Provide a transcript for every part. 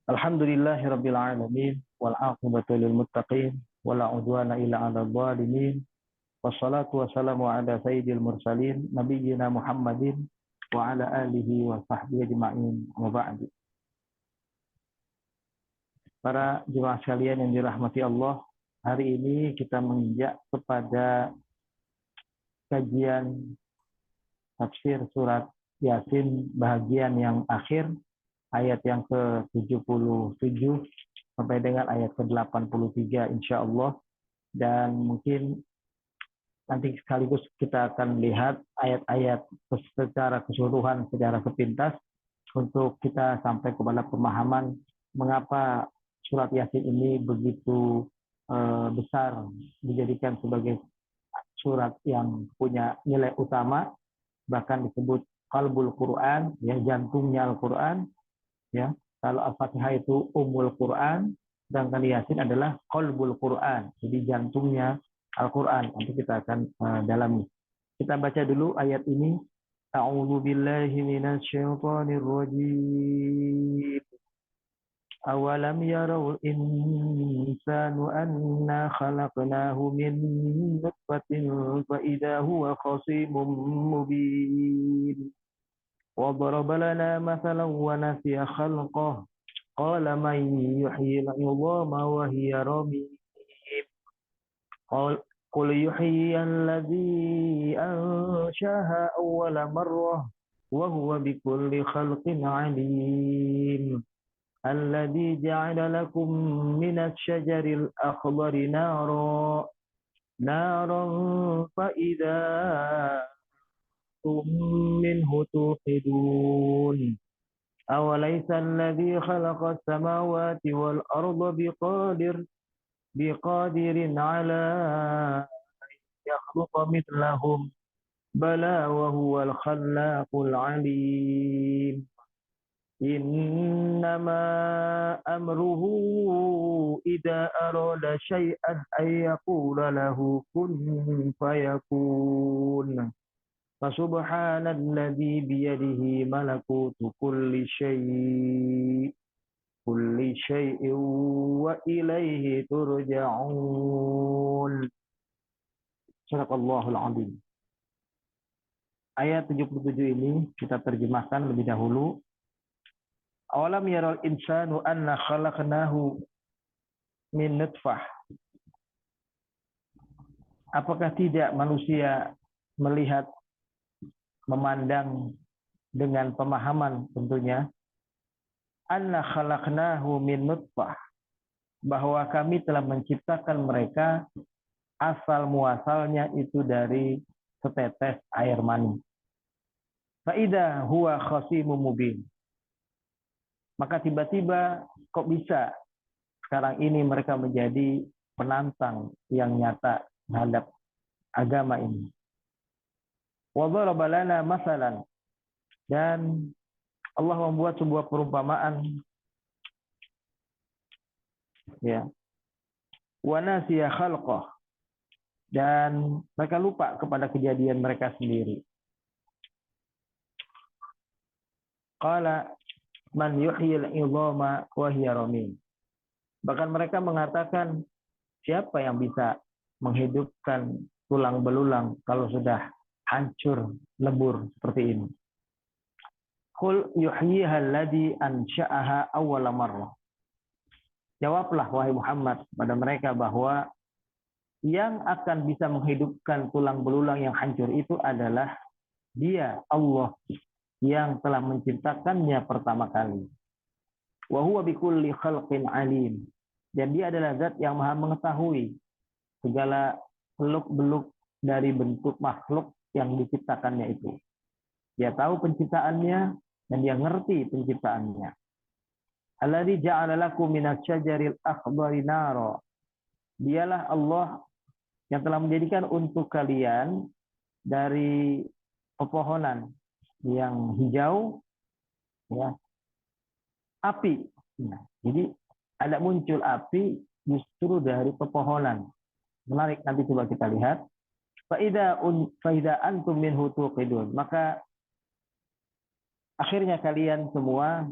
Alhamdulillahirabbil alamin wal 'aqibatu lil muttaqin wala 'udwana illa 'alal zalimin. Wassalatu wassalamu ala sayyidil mursalin nabiyyina Muhammadin wa ala alihi wa sahbihi ajma'in. Wa ba'du. Para jemaah sekalian yang dirahmati Allah, hari ini kita menginjak kepada kajian tafsir surat Yasin bagian yang akhir, ayat yang ke-77 sampai dengan ayat ke-83 insyaallah. Dan mungkin nanti sekaligus kita akan lihat ayat-ayat secara keseluruhan, secara sepintas, untuk kita sampai kepada pemahaman mengapa surat Yasin ini begitu besar, dijadikan sebagai surat yang punya nilai utama, bahkan disebut qalbul Quran, ya, jantungnya Al-Quran, ya. Kalau Al-Fatihah itu umul Quran, sedangkan Yasin adalah qalbul Quran, jadi jantungnya Al-Quran. Nanti kita akan dalami. Kita baca dulu ayat ini. A'udzu billahi minasyaitonir rajim. Awalam yarau insanu anna khalaqnahu min nutfatin fa idza huwa khasimun mubin. Wa daraba lana mathalan wa nasiya khalqah. Qala man yuhyil 'idhama wa hiya ramim. Qul yuhyi alladhi anshaha awwala marrah wa huwa bikulli khalqin 'alim. Alladhi ja'ala lakum minas syajaril akhdari naran fa idza minhu tuqidun. Awalaysa alladhi khalaqas samawati wal arda biqadirin ala yakhluqa mithlahum bala wa huwal khallaqul alim. Innama amruhu idza arada syai'an ay yaqula lahu kun fayakun. Fasubhanalladzi biyadihi malakutu kulli syai'in wa ilaihi turja'un. Shadaqallahul azim. Ayat 77 ini kita terjemahkan lebih dahulu. Awalam yaral insanu anna khalaqnahu min nutfah. Apakah tidak manusia melihat, memandang dengan pemahaman tentunya, anna khalaqnahu min nutfah, bahwa kami telah menciptakan mereka asal muasalnya itu dari setetes air mani. Fa idza huwa khasimun mubin. Maka tiba-tiba kok bisa sekarang ini mereka menjadi penantang yang nyata terhadap agama ini. Wa daraba lana masalan, dan Allah membuat sebuah perumpamaan, ya. Wa nasiya khalqah, dan mereka lupa kepada kejadian mereka sendiri. Qala man yuhyil 'idhama wa hiya ramim. Bahkan mereka mengatakan, siapa yang bisa menghidupkan tulang belulang kalau sudah hancur lebur seperti ini? Qul yuhyiha alladhi ansha'aha awwala marrah. Jawablah wahai Muhammad pada mereka bahwa yang akan bisa menghidupkan tulang belulang yang hancur itu adalah Dia, Allah, yang telah menciptakannya pertama kali. Wa huwa bikulli khalqin alim. Dan Dia adalah zat yang maha mengetahui segala seluk-beluk dari bentuk makhluk yang diciptakannya itu. Dia tahu penciptaannya dan Dia ngerti penciptaannya. Alladzi ja'ala lakum minas syajaril akhdari nara. Dialah Allah yang telah menjadikan untuk kalian dari pepohonan yang hijau, ya, api. Nah, jadi ada muncul api justru dari pepohonan. Menarik, nanti coba kita lihat. Fa idza antum minhu tuqidun. Maka akhirnya kalian semua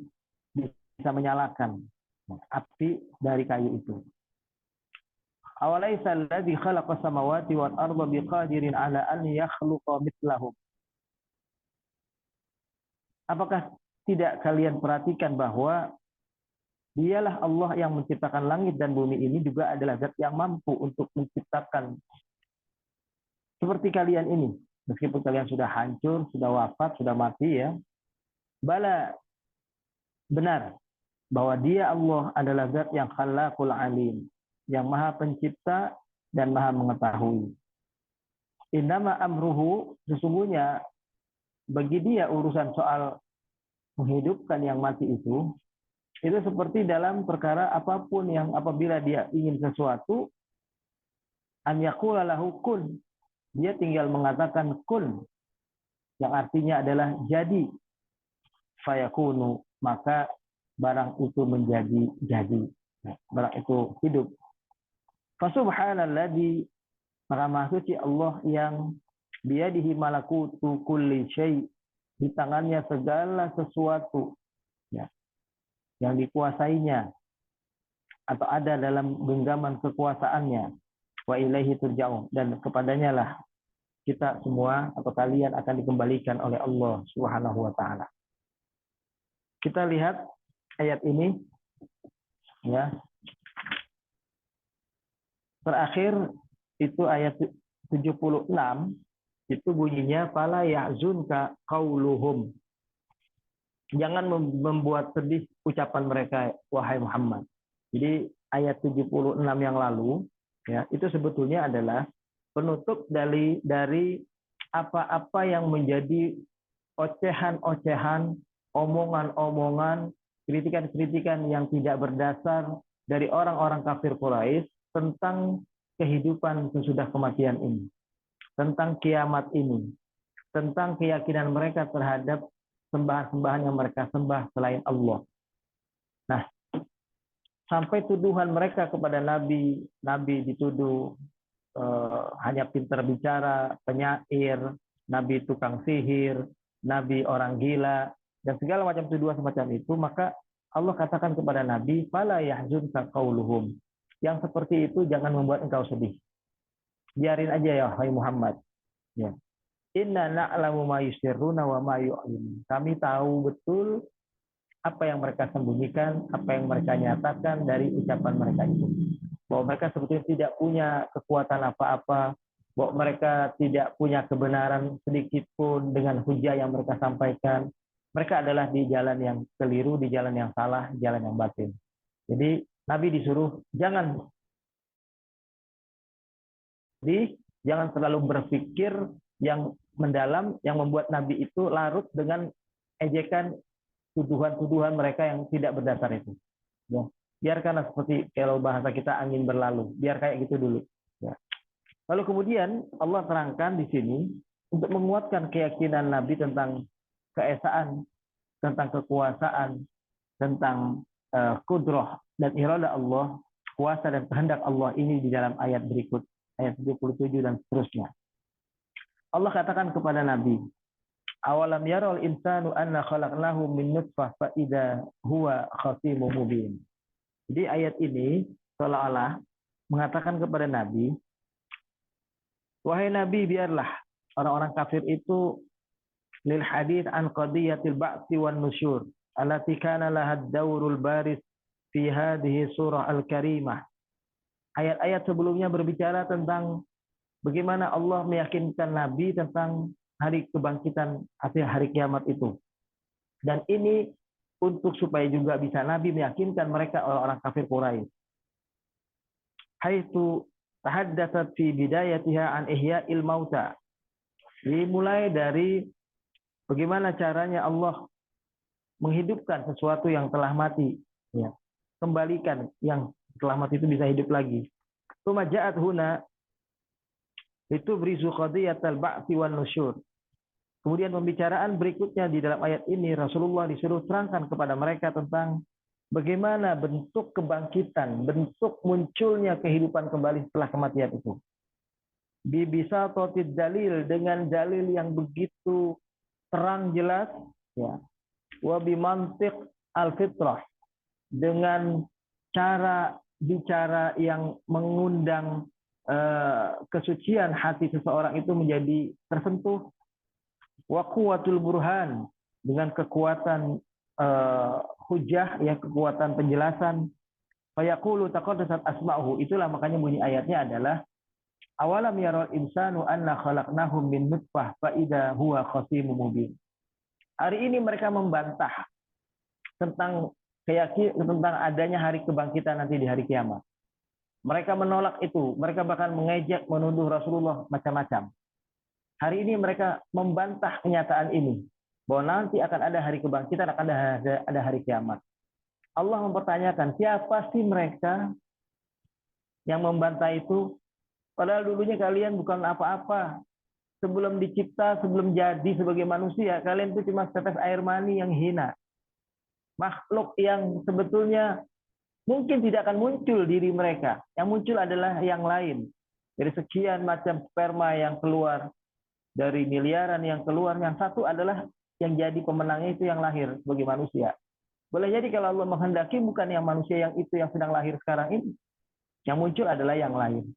bisa menyalakan api dari kayu itu. Awalaisa alladzi khalaqa samawati wal arda biqadirin ala an yakhluqa mithlahum. Apakah tidak kalian perhatikan bahwa dialah Allah yang menciptakan langit dan bumi ini juga adalah zat yang mampu untuk menciptakan seperti kalian ini. Meskipun kalian sudah hancur, sudah wafat, sudah mati ya. Bala, benar bahwa dia Allah adalah zat yang khallaqul alim, yang maha pencipta dan maha mengetahui. Innama amruhu, sesungguhnya bagi dia urusan soal menghidupkan yang mati itu seperti dalam perkara apapun yang apabila dia ingin sesuatu, an yaqula lahu kun, dia tinggal mengatakan kun, yang artinya adalah jadi, fayakunu, maka barang itu menjadi jadi, barang itu hidup. Fasubhanalladzi, maka maha suci Allah yang biyadihi malakutu kulli syai', di tangannya segala sesuatu ya, yang dikuasainya atau ada dalam genggaman kekuasaannya. Wa ilaihi turja'un, dan kepadanya lah kita semua atau kalian akan dikembalikan oleh Allah Subhanahu wa taala. Kita lihat ayat ini ya. Terakhir itu ayat 76, itu bunyinya fala yahzunka qauluhum. Jangan membuat sedih ucapan mereka wahai Muhammad. Jadi ayat 76 yang lalu ya, itu sebetulnya adalah penutup dari apa-apa yang menjadi ocehan-ocehan, omongan-omongan, kritikan-kritikan yang tidak berdasar dari orang-orang kafir Quraisy tentang kehidupan sesudah kematian ini, tentang kiamat ini, tentang keyakinan mereka terhadap sembahan-sembahan yang mereka sembah selain Allah. Nah, sampai tuduhan mereka kepada Nabi dituduh hanya pintar bicara, penyair, Nabi tukang sihir, Nabi orang gila, dan segala macam tuduhan semacam itu, maka Allah katakan kepada Nabi, fala yahzunka qauluhum. Yang seperti itu jangan membuat engkau sedih. Biarin aja ya, hai Muhammad. Ya. Inna na'lamu ma yusirruna wa ma yu'lin. Kami tahu betul apa yang mereka sembunyikan, apa yang mereka nyatakan dari ucapan mereka itu. Bahwa mereka sebetulnya tidak punya kekuatan apa-apa, bahwa mereka tidak punya kebenaran sedikit pun dengan hujah yang mereka sampaikan. Mereka adalah di jalan yang keliru, di jalan yang salah, di jalan yang batin. Jadi Nabi disuruh jangan selalu berpikir yang mendalam yang membuat Nabi itu larut dengan ejekan tuduhan-tuduhan mereka yang tidak berdasar itu. Ya. Biarkanlah seperti kalau bahasa kita angin berlalu, biar kayak gitu dulu. Ya. Lalu kemudian Allah terangkan di sini untuk menguatkan keyakinan Nabi tentang keesaan, tentang kekuasaan, tentang kudrah dan iradah Allah, kuasa dan kehendak Allah ini di dalam ayat berikut, ayat 77 dan seterusnya. Allah katakan kepada Nabi, awalam yarul insanu anna khalaqnahu min nutfah fa idza huwa khasimun mubin. Jadi ayat ini seolah-olah mengatakan kepada Nabi, wahai Nabi, biarlah orang-orang kafir itu lil hadits an qadiyatil ba'tsi wan nusyur allati kana laha ad-daurul baris fi hadhihi surah al-karimah. Ayat-ayat sebelumnya berbicara tentang bagaimana Allah meyakinkan Nabi tentang hari kebangkitan, artinya hari kiamat itu. Dan ini untuk supaya juga bisa Nabi meyakinkan mereka orang-orang kafir Quraisy. Haitsu tahaddatsat fi bidayatiha an ihya'il mauta. Dimulai dari bagaimana caranya Allah menghidupkan sesuatu yang telah mati, ya. Kembalikan yang telah mati itu bisa hidup lagi. Tsumma ja'at huna litubrizu qadiyatal ba'tsi wan nusyur. Kemudian pembicaraan berikutnya di dalam ayat ini Rasulullah disuruh terangkan kepada mereka tentang bagaimana bentuk kebangkitan, bentuk munculnya kehidupan kembali setelah kematian itu. Bibisatotid dalil, dengan dalil yang begitu terang jelas, ya. Wa bimantiq al-fitrah, dengan cara bicara yang mengundang kesucian hati seseorang itu menjadi tersentuh. Wa quwwatul burhan, dengan kekuatan hujah, ya, kekuatan penjelasan. Fayaqulu taqaddasat asma'uhu, itulah makanya bunyi ayatnya adalah awalam yaral insanu anna khalaqnahum min nutfah fa idza huwa khasimun mubin. Hari ini mereka membantah tentang tentang adanya hari kebangkitan nanti di hari kiamat. Mereka menolak itu, mereka bahkan mengejek, menuduh Rasulullah macam-macam. Hari ini mereka membantah kenyataan ini, bahwa nanti akan ada hari kebangkitan, akan ada hari kiamat. Allah mempertanyakan, siapa sih mereka yang membantah itu? Padahal dulunya kalian bukan apa-apa. Sebelum dicipta, sebelum jadi sebagai manusia, kalian itu cuma setetes air mani yang hina. Makhluk yang sebetulnya mungkin tidak akan muncul diri mereka. Yang muncul adalah yang lain. Dari sekian macam sperma yang keluar, dari miliaran yang keluar, yang satu adalah yang jadi pemenangnya itu yang lahir sebagai manusia. Boleh jadi kalau Allah menghendaki bukan yang manusia yang itu yang sedang lahir sekarang ini. Yang muncul adalah yang lain.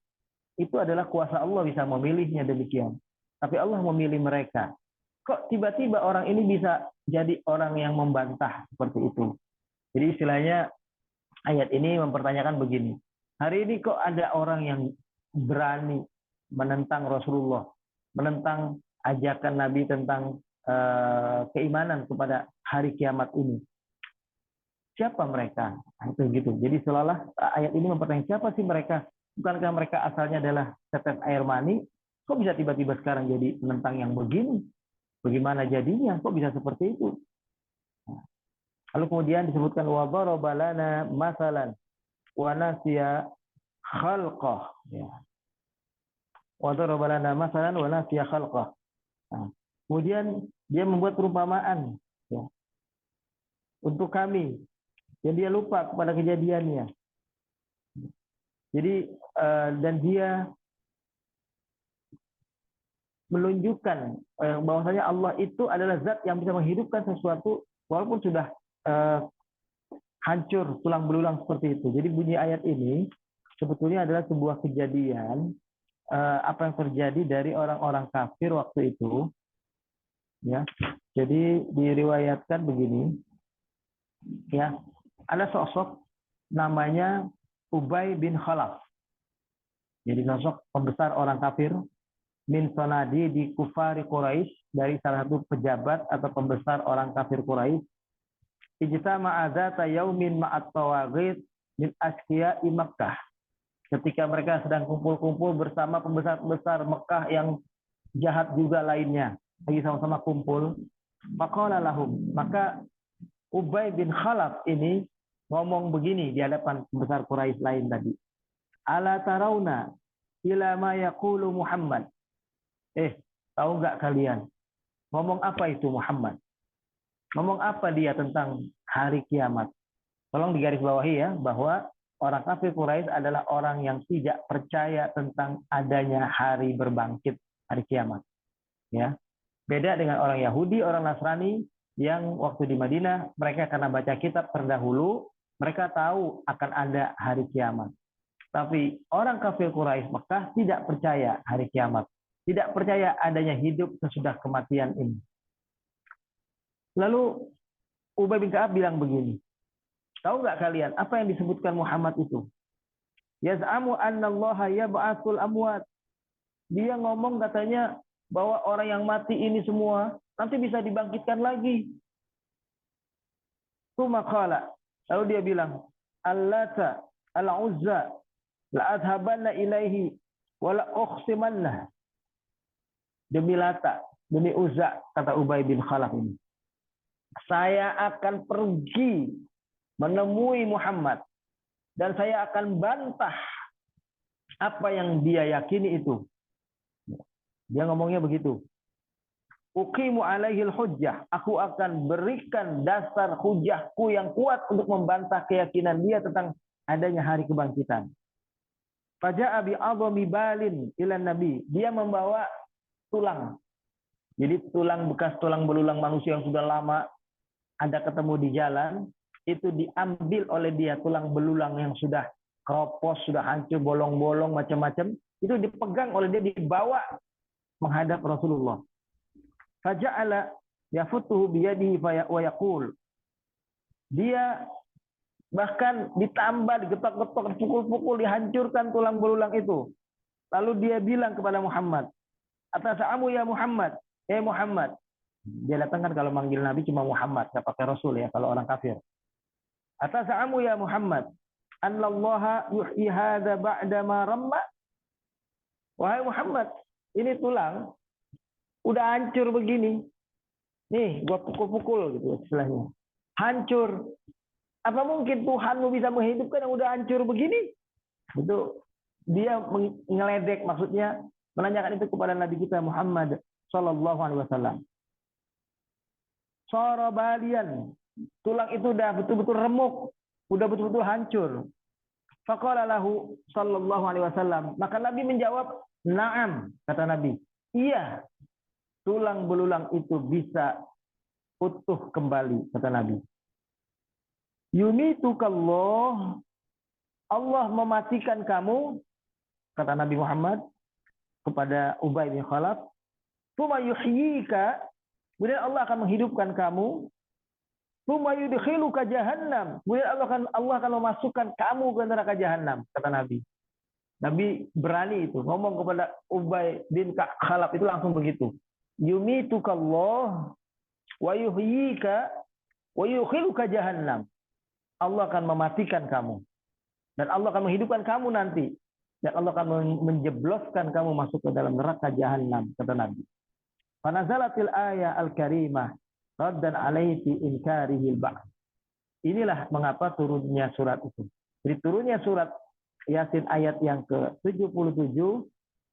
Itu adalah kuasa Allah bisa memilihnya demikian. Tapi Allah memilih mereka. Kok tiba-tiba orang ini bisa jadi orang yang membantah seperti itu? Jadi istilahnya ayat ini mempertanyakan begini. Hari ini kok ada orang yang berani menentang Rasulullah, menentang ajakan Nabi tentang keimanan kepada hari kiamat ini. Siapa mereka? Itu gitu. Jadi seolah ayat ini mempertanyakan siapa sih mereka? Bukankah mereka asalnya adalah tetes air mani? Kok bisa tiba-tiba sekarang jadi menentang yang begini? Bagaimana jadinya? Kok bisa seperti itu? Lalu kemudian disebutkan wa daraba lana masalan wa nasiya khalqah. Ya. Wa daraba lana masalan wa nasiya khalqah. Nah, kemudian dia membuat perumpamaan, ya, untuk kami. Dan dia lupa kepada kejadiannya. Jadi dan dia menunjukkan bahwasanya Allah itu adalah zat yang bisa menghidupkan sesuatu walaupun sudah hancur tulang belulang seperti itu. Jadi bunyi ayat ini sebetulnya adalah sebuah kejadian apa yang terjadi dari orang-orang kafir waktu itu. Ya, jadi diriwayatkan begini. Ya, ada sosok namanya Ubay bin Khalaf. Jadi sosok pembesar orang kafir min sonadi di kufari Quraisy, dari salah satu pejabat atau pembesar orang kafir Quraisy. Ijtama'a dzata yaumin ma'at tawaghit min asqiya'i Makkah. Ketika mereka sedang kumpul-kumpul bersama pembesar-pembesar Mekah yang jahat juga lainnya, lagi sama-sama kumpul. Maqala lahum, maka Ubay bin Khalaf ini ngomong begini di hadapan pembesar Quraisy lain tadi. Ala tarawna ila ma yaqulu Muhammad. Tahu nggak kalian? Ngomong apa itu Muhammad? Ngomong apa dia tentang hari kiamat? Tolong digarisbawahi ya, bahwa orang kafir Quraisy adalah orang yang tidak percaya tentang adanya hari berbangkit, hari kiamat. Ya. Beda dengan orang Yahudi, orang Nasrani yang waktu di Madinah, mereka karena baca kitab terdahulu, mereka tahu akan ada hari kiamat. Tapi orang kafir Quraisy Mekah tidak percaya hari kiamat. Tidak percaya adanya hidup sesudah kematian ini. Lalu Ubay bin Ka'ab bilang begini, tahu nggak kalian apa yang disebutkan Muhammad itu? Yaz'amu annallaha yab'atsul amwat. Dia ngomong katanya bahwa orang yang mati ini semua nanti bisa dibangkitkan lagi. Tsumaqala, lalu dia bilang, Allata, Al-Uzza, la adhabanna ilaihi wa la uqsimanna. Demi Lata, demi Uzza, kata Ubay bin Khalaf ini, saya akan pergi menemui Muhammad dan saya akan bantah apa yang dia yakini itu. Dia ngomongnya begitu. Uqimu alaihil hujjah, aku akan berikan dasar hujahku yang kuat untuk membantah keyakinan dia tentang adanya hari kebangkitan. Faja'a bi'adhami balin ila nabi, dia membawa tulang. Jadi tulang bekas tulang belulang manusia yang sudah lama ada ketemu di jalan, itu diambil oleh dia, tulang belulang yang sudah keropos, sudah hancur, bolong-bolong, macam-macam, itu dipegang oleh dia, dibawa menghadap Rasulullah. Faja'ala yafutuhu biyadihi wa yaqul. Dia bahkan ditambah, digetok-getok, dipukul-pukul, dihancurkan tulang belulang itu. Lalu dia bilang kepada Muhammad, "Atasamu ya Muhammad, Muhammad." Dia datang kan kalau manggil Nabi cuma Muhammad, nggak pakai Rasul ya kalau orang kafir. "Atasamu ya Muhammad, anallaha yuhyi hadza ba'da ma ramma." Wahai Muhammad, ini tulang udah hancur begini. Nih, gua pukul-pukul gitu istilahnya. Hancur. Apa mungkin Tuhanmu bisa menghidupkan yang udah hancur begini? Itu dia ngeledek, maksudnya menanyakan itu kepada Nabi kita Muhammad Sallallahu Alaihi Wasallam. Sorobalian, tulang itu udah betul-betul remuk, udah betul-betul hancur. Faqala lahu Sallallahu Alaihi Wasallam, maka Nabi menjawab, "Na'am," kata Nabi, "iya, tulang belulang itu bisa utuh kembali," kata Nabi. "Yumitukallah, Allah mematikan kamu," kata Nabi Muhammad kepada Ubay bin Khalaf. "Tsumma yuhyika," kemudian Allah akan menghidupkan kamu. "Tsumma yudkhiluka jahannam," kemudian Allah akan memasukkan kamu ke neraka jahanam, kata Nabi. Nabi berani itu ngomong kepada Ubay bin Khalaf itu langsung begitu. "Yumitukallah wa yuhyika wa yudkhiluka jahannam." Allah akan mematikan kamu dan Allah akan menghidupkan kamu nanti, dan Allah akan menjebloskan kamu masuk ke dalam neraka jahanam, kata Nabi. Fanazalatil ayah al-karimah raddan alaihi fi inkarihil ba'd. Inilah mengapa turunnya surat itu. Jadi turunnya surat Yasin ayat yang ke-77,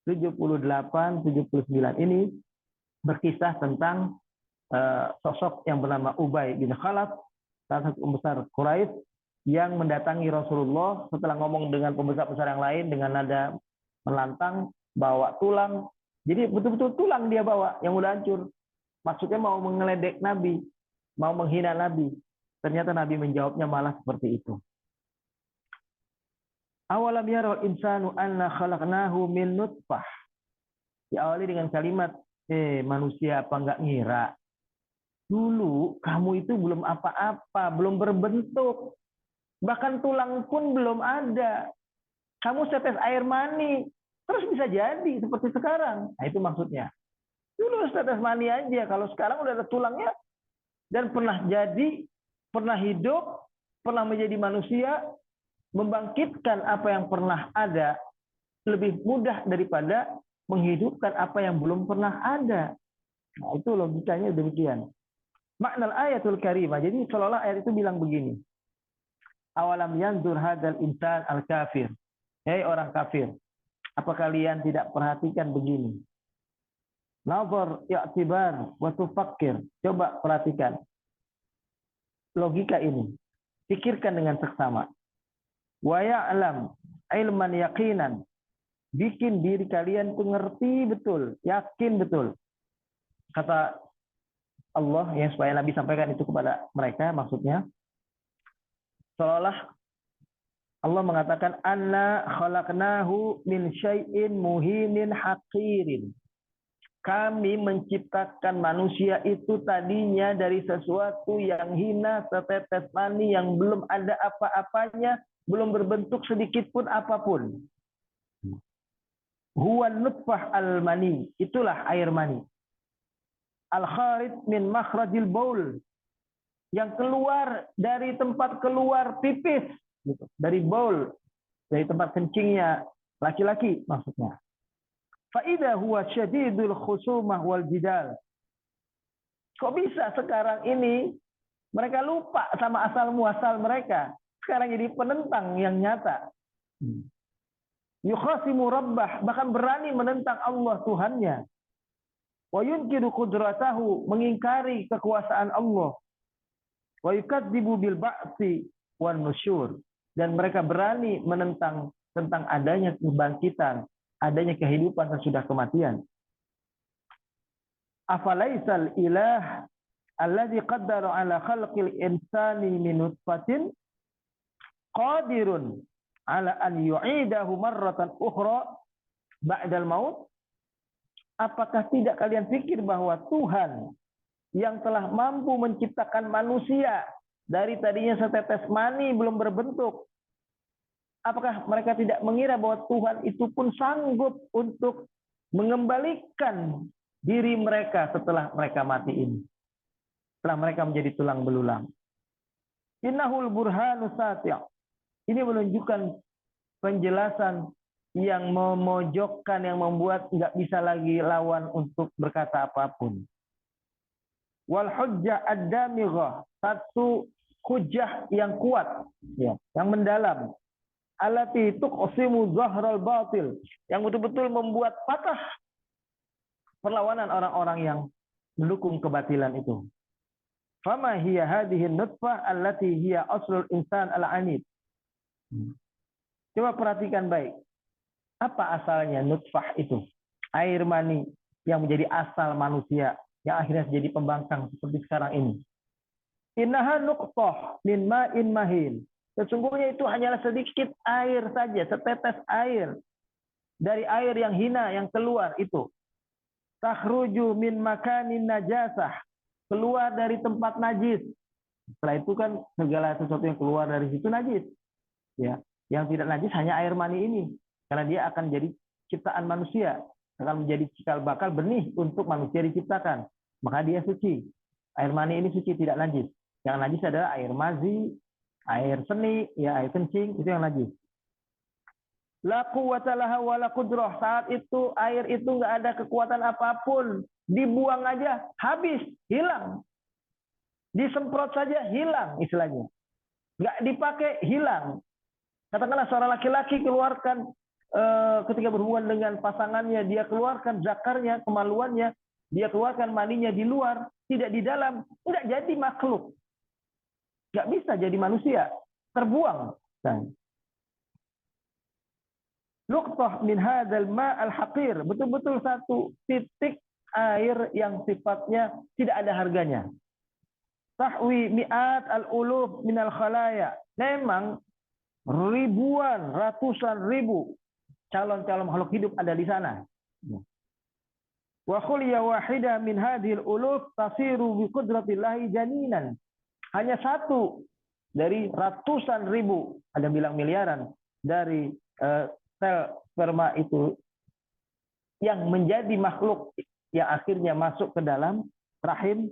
78, 79 ini berkisah tentang sosok yang bernama Ubay bin Khalaf, salah satu pembesar Quraisy yang mendatangi Rasulullah setelah ngomong dengan pembesar-pembesar yang lain dengan nada melantang, bawa tulang. Jadi betul-betul tulang dia bawa yang udah hancur. Maksudnya mau mengeledek Nabi, mau menghina Nabi. Ternyata Nabi menjawabnya malah seperti itu. Awalam yarul insanu anna khalaqnahu min nutfah. Diawali dengan kalimat, manusia apa enggak ngira? Dulu kamu itu belum apa-apa, belum berbentuk. Bahkan tulang pun belum ada. Kamu setes air mani, terus bisa jadi seperti sekarang. Nah, itu maksudnya. Dulu setes mani aja, kalau sekarang udah ada tulangnya, dan pernah jadi, pernah hidup, pernah menjadi manusia, membangkitkan apa yang pernah ada, lebih mudah daripada menghidupkan apa yang belum pernah ada. Nah, itu logikanya demikian. Makna ayatul karimah. Jadi seolah-olah ayat itu bilang begini. Awalam yanzur hadzal insan al-kafir. Hei orang kafir, apa kalian tidak perhatikan begini? Nazar i'tibar wa tufakkir. Coba perhatikan logika ini. Pikirkan dengan seksama. Wa ya'lam ilman yaqinan. Bikin diri kalian mengerti betul, yakin betul. Kata Allah yang supaya Nabi sampaikan itu kepada mereka, maksudnya seolah Allah mengatakan anna khalaqnahu min syai'in muhinin haqirin. Kami menciptakan manusia itu tadinya dari sesuatu yang hina, setetes mani yang belum ada apa-apanya, belum berbentuk sedikit pun apapun. Huwa nutfah al-mani, itulah air mani. Al-kharid min makhrajil baul, yang keluar dari tempat keluar pipis, gitu. Dari baul, dari tempat kencingnya laki-laki maksudnya. Faida huwa syadidul khusumah wal jidal. Kok bisa sekarang ini mereka lupa sama asal muasal mereka, sekarang jadi penentang yang nyata. Yukhasimu rabbah, bahkan berani menentang Allah Tuhannya. Wa yunkiru qudratahu, mengingkari kekuasaan Allah. Wa yukadzibu bil ba'tsi wan nusyur, dan mereka berani menentang tentang adanya kebangkitan, adanya kehidupan sesudah kematian. Afalaisal ilah alladzi qaddara ala khalqil insani min nutfatin qadirun ala an yu'idahu marratan ukhra ba'dal maut. Apakah tidak kalian pikir bahwa Tuhan yang telah mampu menciptakan manusia dari tadinya setetes mani belum berbentuk, apakah mereka tidak mengira bahwa Tuhan itu pun sanggup untuk mengembalikan diri mereka setelah mereka mati ini, setelah mereka menjadi tulang belulang? Innahul burhanu sati'. Ini menunjukkan penjelasan yang memojokkan, yang membuat nggak bisa lagi lawan untuk berkata apapun. Wal hujjah ad-damighah, satu hujjah yang kuat, ya, yang mendalam. Allati tuqsimu zahral batil, yang betul-betul membuat patah perlawanan orang-orang yang mendukung kebatilan itu. Fama hiya hadhihi nutfah allati hiya aslul insan al-anid. Coba perhatikan baik. Apa asalnya nutfah itu? Air mani yang menjadi asal manusia, yang akhirnya menjadi pembangkang seperti sekarang ini. Innaha nuqtah min ma'in mahin. Sesungguhnya itu hanyalah sedikit air saja, setetes air dari air yang hina yang keluar itu. Takhruju min makanin najasah, keluar dari tempat najis. Setelah itu kan segala sesuatu yang keluar dari situ najis. Ya, yang tidak najis hanya air mani ini. Karena dia akan jadi ciptaan manusia, akan menjadi cikal bakal benih untuk manusia diciptakan. Maka dia suci. Air mani ini suci, tidak najis. Yang najis adalah air mazi, air seni, ya air kencing, itu yang najis. La quwwata laha wa la qudrah. Saat itu air itu nggak ada kekuatan apapun, dibuang aja habis, hilang. Disemprot saja hilang istilahnya. Nggak dipakai hilang. Katakanlah seorang laki-laki keluarkan ketika berhubungan dengan pasangannya, dia keluarkan zakarnya, kemaluannya, dia keluarkan maninya di luar, tidak di dalam, nggak jadi makhluk, nggak bisa jadi manusia, terbuang. Luqtah min hadzal ma' al-haqir, betul-betul satu titik air yang sifatnya tidak ada harganya. Tahwi mi'at al-uluf min al-khalaya, memang ribuan, ratusan ribu calon-calon makhluk hidup ada di sana. Wa khulya wahida min hadhil uluf tasiru bi qudratillahi janinan. Hanya satu dari ratusan ribu, ada bilang miliaran, dari sel sperma itu yang menjadi makhluk yang akhirnya masuk ke dalam rahim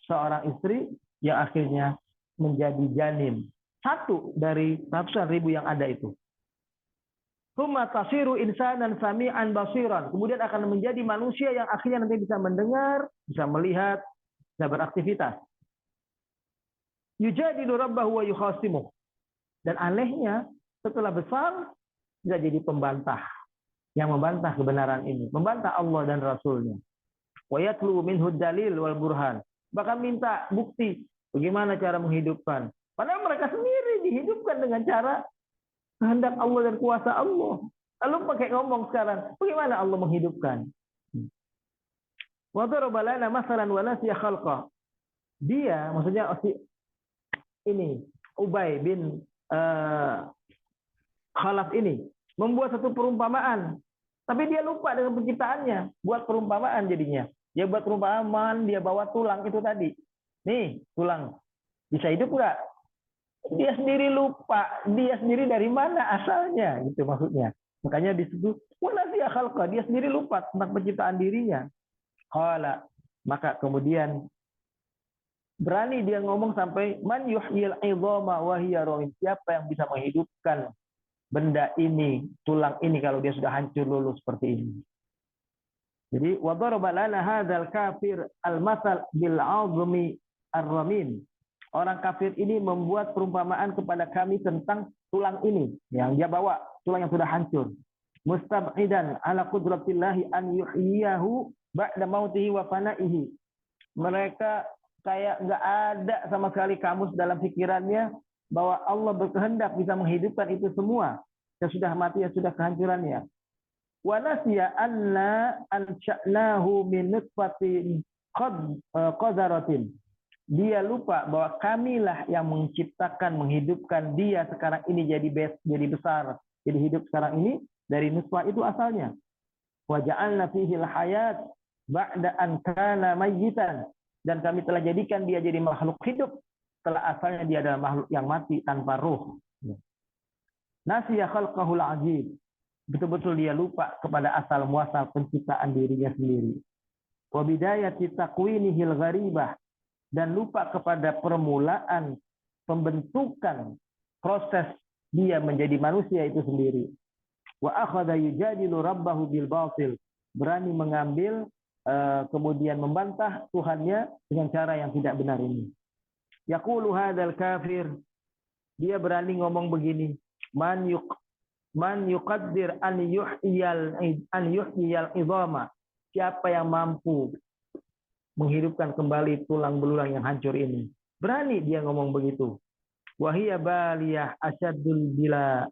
seorang istri yang akhirnya menjadi janin. Satu dari ratusan ribu yang ada itu. Tsumma tasiru insanan sami'an basiran. Kemudian akan menjadi manusia yang akhirnya nanti bisa mendengar, bisa melihat, bisa beraktivitas. Yujadilu rabbahu wa yukhasimuh. Dan anehnya, setelah besar, bisa jadi pembantah. Yang membantah kebenaran ini. Membantah Allah dan Rasulnya. Wa yatlu minhu dalil wal burhan. Bahkan minta bukti bagaimana cara menghidupkan. Padahal mereka sendiri dihidupkan dengan cara kehendak Allah dan kuasa Allah. Lalu pakai ngomong sekarang, bagaimana Allah menghidupkan? Wa daraba lana masalan wa nasiya khalqah. Dia, maksudnya ini Ubay bin Khalaf ini membuat satu perumpamaan, tapi dia lupa dengan penciptaannya. Buat perumpamaan jadinya. Dia buat perumpamaan, dia bawa tulang itu tadi. Nih, tulang. Bisa hidup enggak? Dia sendiri lupa, dia sendiri dari mana asalnya, gitu maksudnya. Makanya di situ, wanasiya khalqa, dia sendiri lupa tentang penciptaan dirinya. Qala, maka kemudian berani dia ngomong sampai man yuhyil 'idhama wa hiya ramim. Siapa yang bisa menghidupkan benda ini, tulang ini kalau dia sudah hancur luluh seperti ini. Jadi wa daraba lana hadzal kafir al-masal bil 'azmi ar-ramim. Orang kafir ini membuat perumpamaan kepada kami tentang tulang ini yang dia bawa, tulang yang sudah hancur. Mustab'idan ala qudratillahi an yuhyiyahu ba'da mautihi wa fana'ihi. Mereka kayak nggak ada sama sekali kamus dalam pikirannya bahwa Allah berkehendak bisa menghidupkan itu semua yang sudah mati, yang sudah kehancurannya. Wa nasiya anna ansha'nahu min nutfatin qadaratin. dia lupa bahwa kamilah yang menciptakan, menghidupkan dia sekarang ini jadi besar, jadi hidup sekarang ini dari nutfah itu asalnya. Wa ja'alna fihi al-hayat ba'da an kana mayyitan, dan kami telah jadikan dia jadi makhluk hidup setelah asalnya dia adalah makhluk yang mati tanpa ruh. Nasiya khalqahul ajib, betul-betul dia lupa kepada asal muasal penciptaan dirinya sendiri. Wa bidayati takwinihil gharibah, dan lupa kepada permulaan pembentukan proses dia menjadi manusia itu sendiri. Wa akhadha yujadilu rabbahu bil batil, berani mengambil kemudian membantah Tuhannya dengan cara yang tidak benar ini. Yaqulu hadzal kafir, dia berani ngomong begini, man yuqaddir an yuhyiyal idhama, siapa yang mampu menghidupkan kembali tulang belulang yang hancur ini. Berani dia ngomong begitu. Wahiyya baliyah asyadul bila,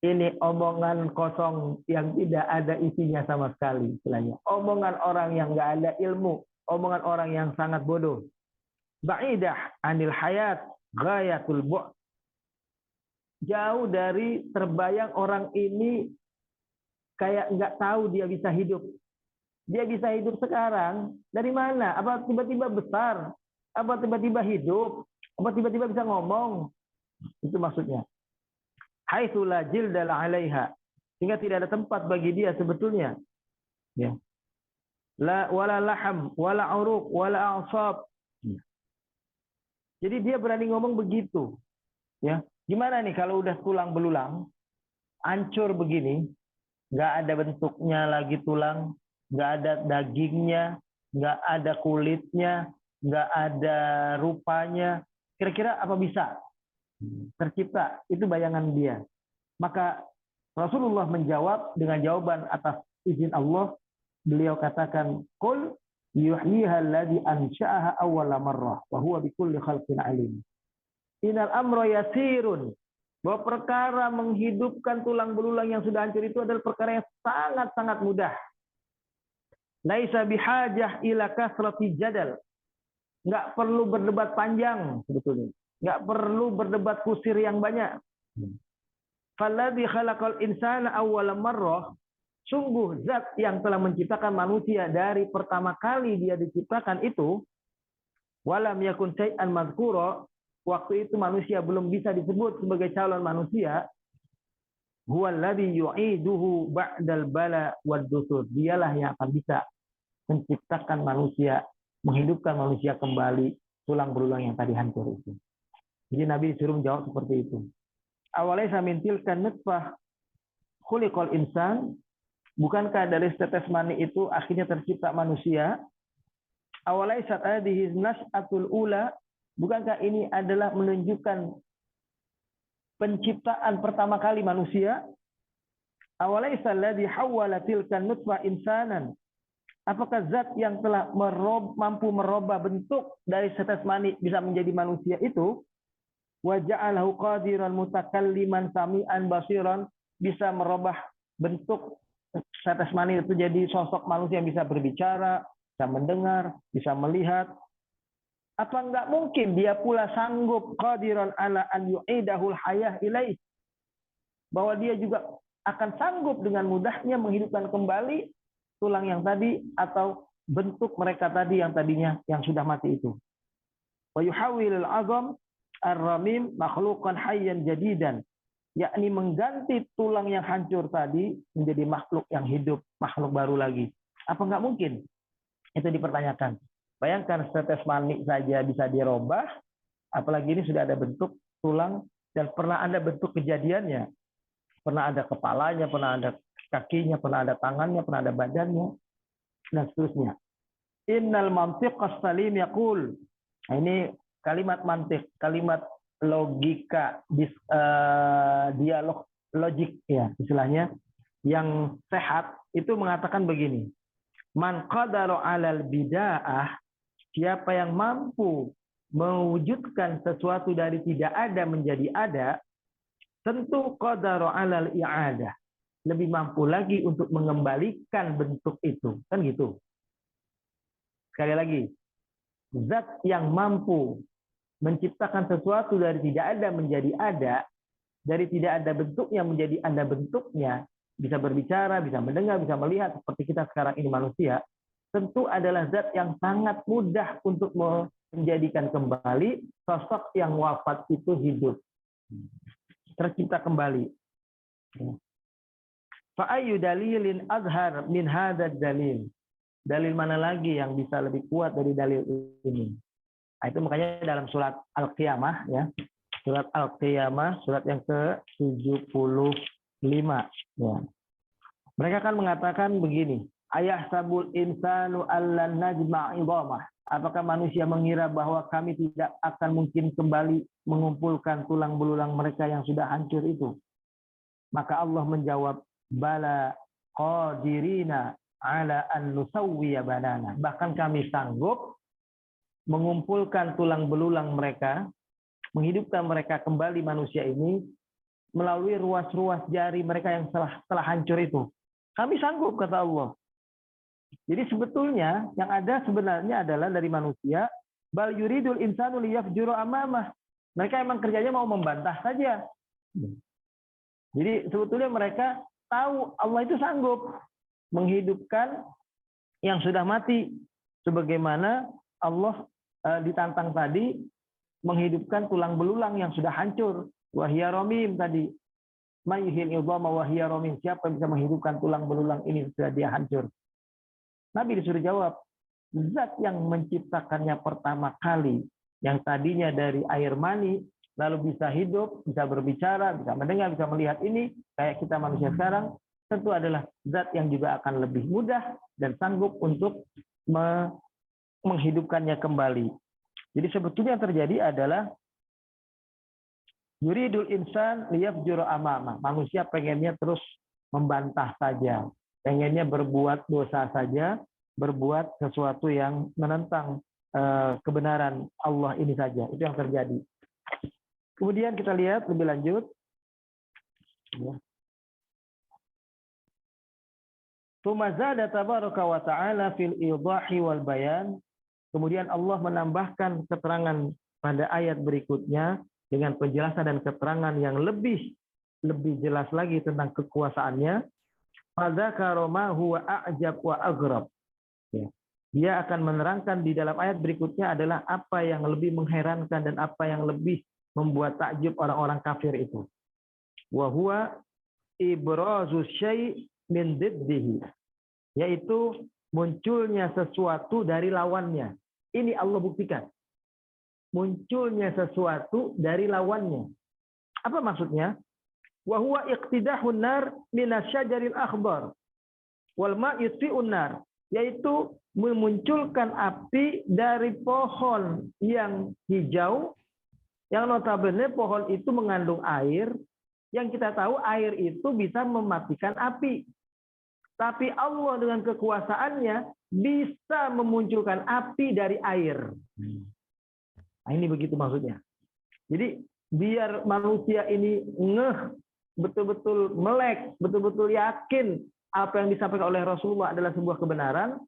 ini omongan kosong yang tidak ada isinya sama sekali istilahnya. Omongan orang yang nggak ada ilmu, omongan orang yang sangat bodoh. Ba'idah anil hayat ghayatul bu', jauh dari terbayang orang ini kayak nggak tahu dia bisa hidup. Dia bisa hidup sekarang dari mana? Apa tiba-tiba besar? Apa tiba-tiba hidup? Apa tiba-tiba bisa ngomong? Itu maksudnya. Haitsu la jildal 'alaiha, sehingga tidak ada tempat bagi dia sebetulnya. Ya. La wala laham, wala uruq, wala a'sab. Jadi dia berani ngomong begitu. Ya. Gimana nih kalau udah tulang belulang, hancur begini, nggak ada bentuknya lagi tulang, nggak ada dagingnya, nggak ada kulitnya, nggak ada rupanya. Kira-kira apa bisa tercipta? Itu bayangan dia. Maka Rasulullah menjawab dengan jawaban atas izin Allah. Beliau katakan, qul yuhyiha alladhi ansha'aha awwala marrah wa huwa bikulli khalqin alim. Innal amra yasirun, bahwa perkara menghidupkan tulang belulang yang sudah hancur itu adalah perkara yang sangat-sangat mudah. Laisa bihajah ila kasrati jadal. Enggak perlu berdebat panjang sebetulnya. Enggak perlu berdebat kusir yang banyak. Falladzi khalaqal insana awwala marrah, sungguh zat yang telah menciptakan manusia dari pertama kali dia diciptakan itu, walam yakun syai'an mazkura, waktu itu manusia belum bisa disebut sebagai calon manusia, huwallazi yu'iduhu ba'dal bala wad dusur, dialah yang akan bisa menciptakan manusia, menghidupkan manusia kembali tulang belulang yang tadi hancur itu. Jadi Nabi disuruh menjawab seperti itu. Awalaysa min tilkan nutfah khuliqal insan, bukankah dari setetes mani itu akhirnya tercipta manusia? Awalaysa hadhihi nas'atul ula, bukankah ini adalah menunjukkan penciptaan pertama kali manusia? Awalaysa alladhi hawwala tilkan nutfah insanan, apakah zat yang telah mampu merubah bentuk dari setetes mani bisa menjadi manusia itu, wa ja'alahu qadiran mutakalliman sami'an basiran, bisa merubah bentuk setetes mani itu jadi sosok manusia yang bisa berbicara, bisa mendengar, bisa melihat. Apa enggak mungkin dia pula sanggup qadiran ala an yu'idahul hayah ilaih, bahwa dia juga akan sanggup dengan mudahnya menghidupkan kembali tulang yang tadi atau bentuk mereka tadi yang tadinya yang sudah mati itu. Wa yuhawwilul 'azam ar-ramim makhluqan hayyan jadidan, yakni mengganti tulang yang hancur tadi menjadi makhluk yang hidup, makhluk baru lagi. Apa enggak mungkin? Itu dipertanyakan. Bayangkan setetes mani saja bisa dirubah, apalagi ini sudah ada bentuk tulang dan pernah ada bentuk kejadiannya. Pernah ada kepalanya, pernah ada kakinya, pernah ada tangannya, pernah ada badannya, dan seterusnya. Innal mantiqas salim yaqul. Nah, ini kalimat mantik, kalimat logika, dialog logik ya istilahnya, yang sehat itu mengatakan begini. Man qadara 'alal bida'ah, siapa yang mampu mewujudkan sesuatu dari tidak ada menjadi ada, tentu qadara 'alal i'adah, lebih mampu lagi untuk mengembalikan bentuk itu. Kan gitu. Sekali lagi, zat yang mampu menciptakan sesuatu dari tidak ada menjadi ada, dari tidak ada bentuknya menjadi ada bentuknya, bisa berbicara, bisa mendengar, bisa melihat seperti kita sekarang ini manusia, tentu adalah zat yang sangat mudah untuk menjadikan kembali sosok yang wafat itu hidup, tercipta kembali. Fa'ayu dalilin azhar min hadzal dalil. Dalil mana lagi yang bisa lebih kuat dari dalil ini? Nah, itu makanya dalam surat Al-Qiyamah, ya, surat Al-Qiyamah, surat yang ke-75, ya. Mereka akan mengatakan begini, ayah sabul insanu allan najma' idhamah. Apakah manusia mengira bahwa kami tidak akan mungkin kembali mengumpulkan tulang belulang mereka yang sudah hancur itu? Maka Allah menjawab, bala qadirina ala an nusawwiya banana. Bahkan kami sanggup mengumpulkan tulang belulang mereka, menghidupkan mereka kembali manusia ini melalui ruas-ruas jari mereka yang telah hancur itu. Kami sanggup, kata Allah. Jadi sebetulnya yang ada sebenarnya adalah dari manusia, bal yuridul insanu liyafjura amamah. Mereka emang kerjanya mau membantah saja. Jadi sebetulnya mereka tahu Allah itu sanggup menghidupkan yang sudah mati, sebagaimana Allah ditantang tadi menghidupkan tulang belulang yang sudah hancur, wahya romim tadi, mayuhil idhama wahya romim, siapa yang bisa menghidupkan tulang belulang ini sudah dia hancur. Nabi disuruh jawab, zat yang menciptakannya pertama kali, yang tadinya dari air mani, lalu bisa hidup, bisa berbicara, bisa mendengar, bisa melihat ini, kayak kita manusia sekarang, tentu adalah zat yang juga akan lebih mudah dan sanggup untuk menghidupkannya kembali. Jadi sebetulnya yang terjadi adalah yuridul insan liyafjura amama. Manusia pengennya terus membantah saja, pengennya berbuat dosa saja, berbuat sesuatu yang menentang kebenaran Allah ini saja. Itu yang terjadi. Kemudian kita lihat lebih lanjut. Tsumma zada tabaraka wa ta'ala fil idahi wal bayan. Kemudian Allah menambahkan keterangan pada ayat berikutnya dengan penjelasan dan keterangan yang lebih jelas lagi tentang kekuasaannya. Fadzakara ma huwa a'jab wa aghrab. Dia akan menerangkan di dalam ayat berikutnya adalah apa yang lebih mengherankan dan apa yang lebih membuat takjub orang-orang kafir itu. Wa huwa ibrazu syai' min diddihi, yaitu munculnya sesuatu dari lawannya. Ini Allah buktikan. Munculnya sesuatu dari lawannya. Apa maksudnya? Wa huwa iqtidahun nar minasyajaril akhbar wal ma' yutfi'un nar, yaitu memunculkan api dari pohon yang hijau, yang notabene pohon itu mengandung air, yang kita tahu air itu bisa mematikan api. Tapi Allah dengan kekuasaannya bisa memunculkan api dari air. Nah, ini begitu maksudnya. Jadi biar manusia ini betul-betul melek, betul-betul yakin apa yang disampaikan oleh Rasulullah adalah sebuah kebenaran,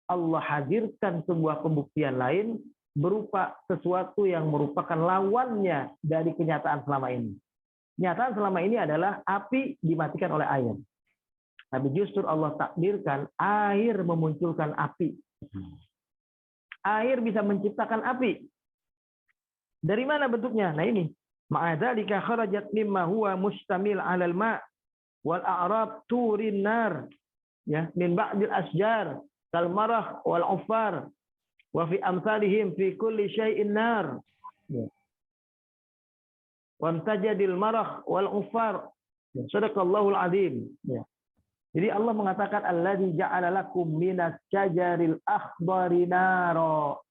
Allah hadirkan sebuah pembuktian lain berupa sesuatu yang merupakan lawannya dari kenyataan selama ini. Kenyataan selama ini adalah api dimatikan oleh air. Tapi justru Allah takdirkan air memunculkan api. Air bisa menciptakan api. Dari mana bentuknya? Nah ini. Ma'adzalika kharajat mimma huwa mustamil 'alal ma' wal a'rab turin nar. Ya, min ba'dil asjar kal marah wal ufar wa fi amsalihim fi kulli syai'in nar. Wa amtajadil marah wal ufar. Sadaqallahul azim. Ya. Jadi Allah mengatakan alladzi ja'ala lakum minas syajaril akhdari naro.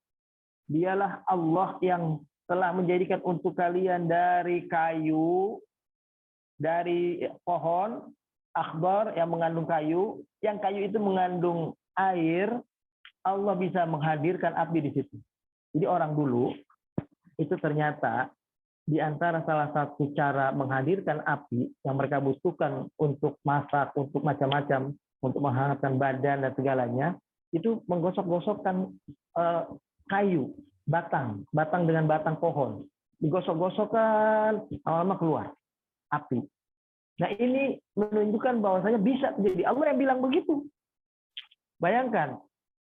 Dialah Allah yang telah menjadikan untuk kalian dari kayu, dari pohon akhdar yang mengandung kayu, yang kayu itu mengandung air, Allah bisa menghadirkan api di situ. Jadi orang dulu itu ternyata di antara salah satu cara menghadirkan api yang mereka butuhkan untuk masak, untuk macam-macam, untuk menghangatkan badan dan segalanya, itu menggosok-gosokkan kayu, batang dengan batang pohon. Digosok-gosokkan, lama-lama keluar api. Nah ini menunjukkan bahwasanya bisa terjadi. Allah yang bilang begitu. Bayangkan,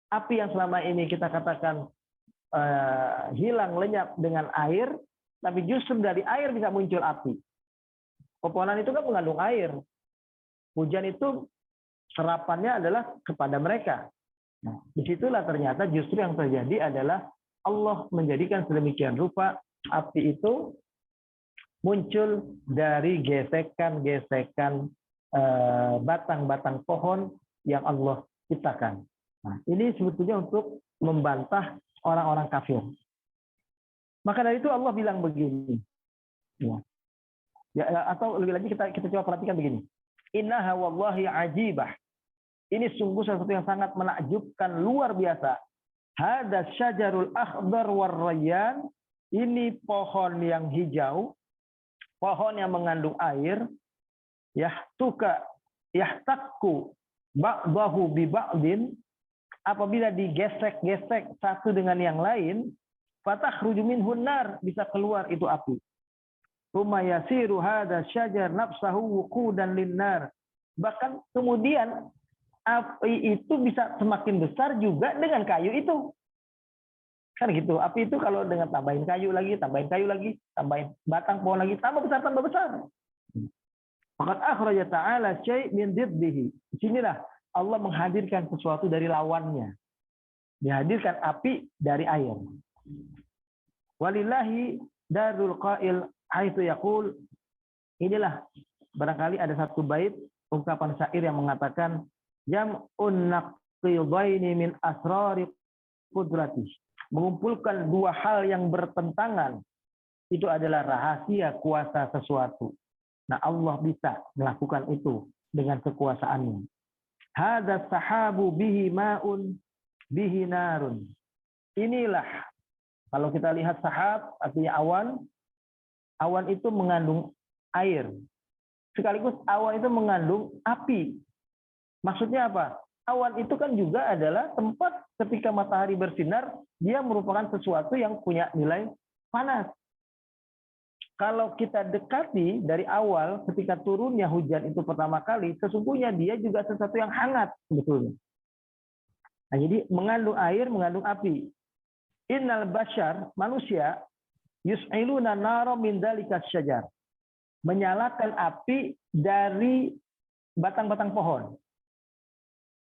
api yang selama ini kita katakan hilang lenyap dengan air, tapi justru dari air bisa muncul api. Pepohonan itu kan mengandung air. Hujan itu serapannya adalah kepada mereka. Nah, disitulah ternyata justru yang terjadi adalah Allah menjadikan sedemikian rupa api itu muncul dari gesekan-gesekan batang-batang pohon yang Allah ciptakan. Nah, ini sebetulnya untuk membantah orang-orang kafir. Maka dari itu Allah bilang begini. Atau lebih lagi kita coba perhatikan begini. Innaha wallahi ajibah. Ini sungguh sesuatu yang sangat menakjubkan, luar biasa. Hada syajarul akhdar warrayyan. Ini pohon yang hijau, pohon yang mengandung air, yahtakku ba'dahu bi ba'din, apabila digesek-gesek satu dengan yang lain, fatakhruju minhun nar, bisa keluar itu api. Tsumma yasiru hadza syajar nafsahu wuqudan linnar. Bahkan kemudian api itu bisa semakin besar juga dengan kayu itu. Kan gitu, api itu kalau dengan tambahin kayu lagi, tambahin batang pohon lagi, tambah besar. Faqad akhraja ta'ala syai' min diddihi. Disinilah Allah menghadirkan sesuatu dari lawannya. Dihadirkan api dari air. Walillahi darul qail haitsu yaqul. Inilah barangkali ada satu bait ungkapan syair yang mengatakan jam'un naqidaini min asrari qudrati. Mengumpulkan dua hal yang bertentangan itu adalah rahasia kuasa sesuatu. Nah, Allah bisa melakukan itu dengan kekuasaannya. Hadza sahabu bihi ma'un bihi narun. Inilah kalau kita lihat sahab artinya awan. Awan itu mengandung air. Sekaligus awan itu mengandung api. Maksudnya apa? Awan itu kan juga adalah tempat ketika matahari bersinar, dia merupakan sesuatu yang punya nilai panas. Kalau kita dekati dari awal ketika turunnya hujan itu pertama kali, sesungguhnya dia juga sesuatu yang hangat sebetulnya. Nah, jadi mengandung air, mengandung api. Innal bashar, manusia, yus'iluna nara min dzalika syajar. Menyalakan api dari batang-batang pohon.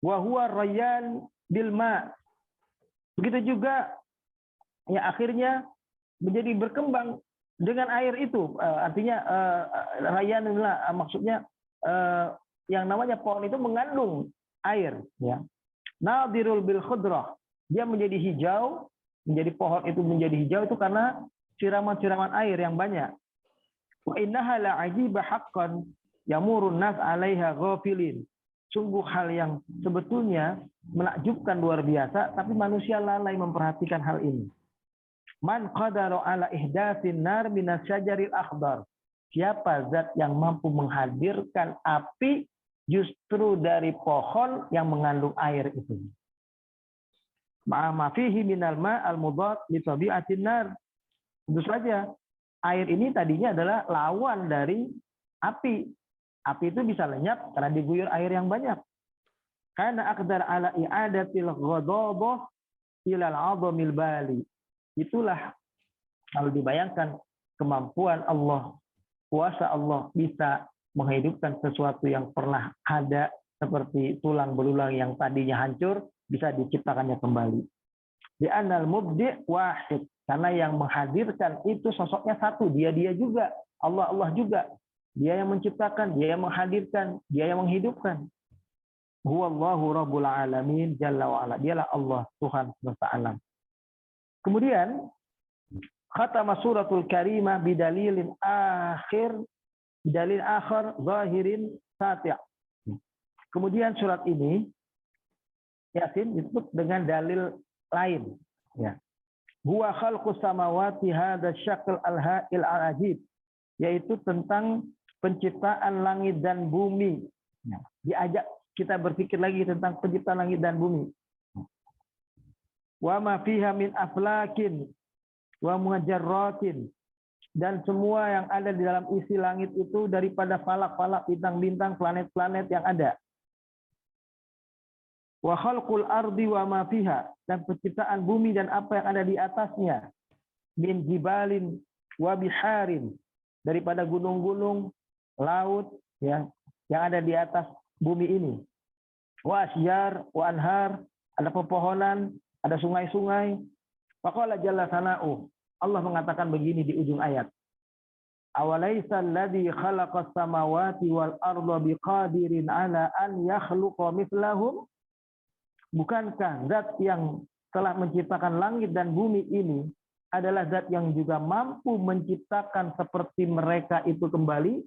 Wa huwa rayyan bil ma. Begitu juga ya akhirnya menjadi berkembang dengan air itu. Artinya rayyan maksudnya yang namanya pohon itu mengandung air ya. Nadirul bil khudrah. Dia menjadi hijau, menjadi pohon itu menjadi hijau itu karena siraman-siraman air yang banyak. Wa innaha la'ajiba haqqan yamurun nas 'alaiha ghafilin. Sungguh hal yang sebetulnya menakjubkan luar biasa, tapi manusia lalai memperhatikan hal ini. Man qadara ala ihdatsin nar minas syajaril akhdar. Siapa zat yang mampu menghadirkan api justru dari pohon yang mengandung air itu. Ma fihi minal ma al mudad li tabi'atin nar. Tentu saja air ini tadinya adalah lawan dari api. Api itu bisa lenyap karena diguyur air yang banyak. Karena aqdar ala i'adatil ghadabah ilal 'azamil bali. Itulah kalau dibayangkan kemampuan Allah, kuasa Allah bisa menghidupkan sesuatu yang pernah ada seperti tulang belulang yang tadinya hancur bisa diciptakannya kembali. Di anal mubdi' wahid, karena yang menghadirkan itu sosoknya satu, dia juga, Allah juga. Dia yang menciptakan, dia yang menghadirkan, dia yang menghidupkan. Huwallahu rabbul alamin jalla wa ala. Dialah Allah, Tuhan semesta alam. Kemudian khatama suratul karimah bidalil akhir zahirin sati'. Kemudian surat ini Yasin ditutup dengan dalil lain ya. Huwa khalqus samawati hadza syakl al-ha'il al-ajib, yaitu tentang penciptaan langit dan bumi. Diajak kita berpikir lagi tentang penciptaan langit dan bumi. wa ma fiha min aflakin wa mujarratin, dan semua yang ada di dalam isi langit itu daripada falak-falak, bintang-bintang, planet-planet yang ada. Wa khalqul ardi wa ma fiha, dan penciptaan bumi dan apa yang ada di atasnya. Min jibalin wa biharin, daripada gunung-gunung, laut ya yang ada di atas bumi ini. Wa asyar wa anhar, ada pepohonan, ada sungai-sungai. Faqala jalla sana'u, Allah mengatakan begini di ujung ayat. Awalaisa alladzi khalaqas samawati wal arda biqadirin ala an yakhluqa mithlahum? Bukankah zat yang telah menciptakan langit dan bumi ini adalah zat yang juga mampu menciptakan seperti mereka itu kembali?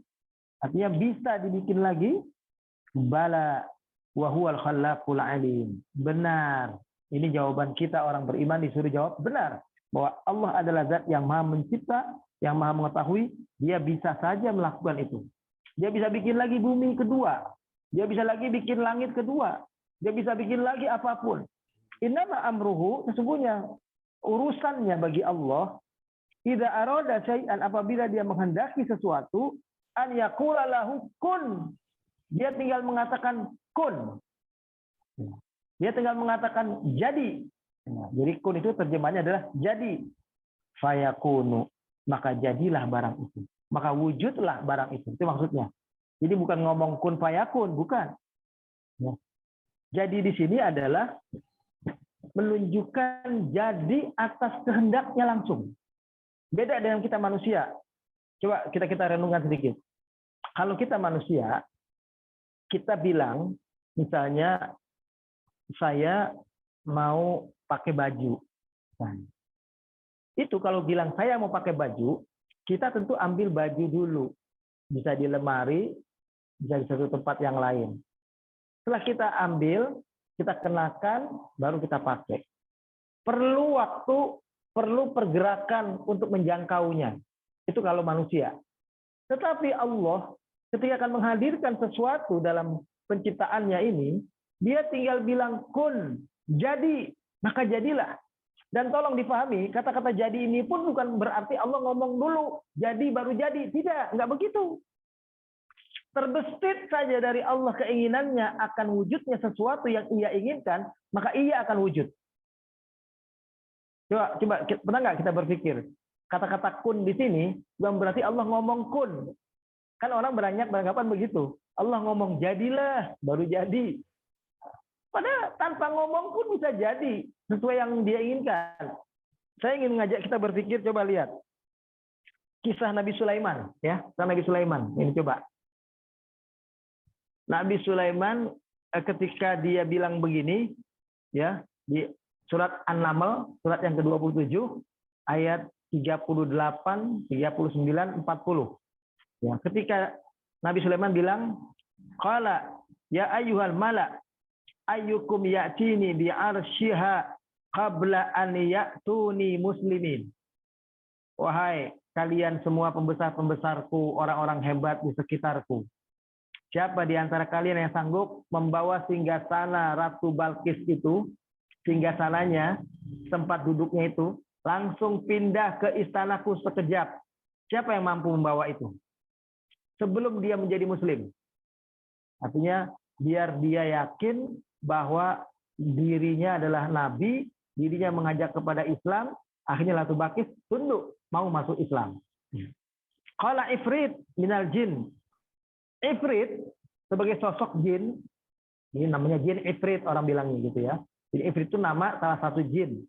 Artinya bisa dibikin lagi? Bala wa huwal khallaqul alim. Benar. Ini jawaban kita orang beriman disuruh jawab benar. Bahwa Allah adalah zat yang maha mencipta, yang maha mengetahui, dia bisa saja melakukan itu. Dia bisa bikin lagi bumi kedua. Dia bisa lagi bikin langit kedua. Dia bisa bikin lagi apapun. Innama amruhu, sesungguhnya urusannya bagi Allah, idza arada syai'an, apabila dia menghendaki sesuatu, an yaqula lahu kun. Dia tinggal mengatakan kun. Dia tinggal mengatakan jadi. Jadi kun itu terjemahannya adalah jadi. Fayakunu, maka jadilah barang itu. Maka wujudlah barang itu. Itu maksudnya. Jadi bukan ngomong kun fayakun, bukan. Jadi di sini adalah menunjukkan jadi atas kehendaknya langsung. Beda dengan kita manusia. Coba kita renungkan sedikit. Kalau kita manusia, kita bilang misalnya saya mau pakai baju. Nah, itu kalau bilang saya mau pakai baju, kita tentu ambil baju dulu. Bisa di lemari, bisa di satu tempat yang lain. Setelah kita ambil, kita kenakan, baru kita pakai. Perlu waktu, perlu pergerakan untuk menjangkaunya. Itu kalau manusia. Tetapi Allah, ketika akan menghadirkan sesuatu dalam penciptaannya ini, dia tinggal bilang kun, jadi, maka jadilah. Dan tolong dipahami, kata-kata jadi ini pun bukan berarti Allah ngomong dulu, jadi baru jadi. Tidak, enggak begitu. Terbesit saja dari Allah keinginannya akan wujudnya sesuatu yang ia inginkan, maka ia akan wujud. Coba pernah nggak kita berpikir, kata-kata kun di sini bukan berarti Allah ngomong kun. Kan orang beranggapan begitu. Allah ngomong jadilah, baru jadi. Padahal tanpa ngomong pun bisa jadi sesuai yang dia inginkan. Saya ingin mengajak kita berpikir, coba lihat kisah Nabi Sulaiman, ya, kisah Nabi Sulaiman. Ini coba. Nabi Sulaiman ketika dia bilang begini, ya, di surat An-Naml, surat yang ke-27, ayat 38, 39, 40. Ya, ketika Nabi Sulaiman bilang, qala ya ayyuhal mala ayyukum ya'tini bi arsyiha qabla an ya'tuni muslimin. Wahai kalian semua pembesar-pembesarku, orang-orang hebat di sekitarku. Siapa di antara kalian yang sanggup membawa singgasana Ratu Balkis itu, singgasananya, tempat duduknya itu, langsung pindah ke istanaku sekejap. Siapa yang mampu membawa itu? Sebelum dia menjadi muslim. Artinya, biar dia yakin bahwa dirinya adalah nabi, dirinya mengajak kepada Islam, akhirnya Ratu Balkis tunduk, mau masuk Islam. Qala ifrit minal jin. Ifrit sebagai sosok jin, ini namanya jin ifrit orang bilangnya gitu ya. Jadi ifrit itu nama salah satu jin.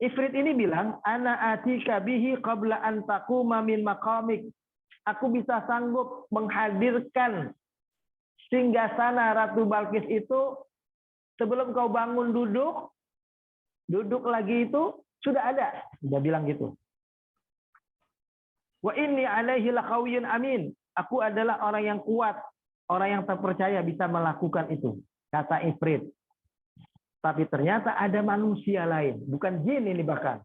Ifrit ini bilang, ana atika bihi qabla an taquma min maqamik. Aku bisa sanggup menghadirkan singgasana Ratu Balkis itu sebelum kau bangun duduk lagi itu sudah ada. Dia bilang gitu. Wa inni alaihi laqawiyyun amin. Aku adalah orang yang kuat, orang yang terpercaya bisa melakukan itu, kata Ifrit. Tapi ternyata ada manusia lain, bukan jin ini bahkan.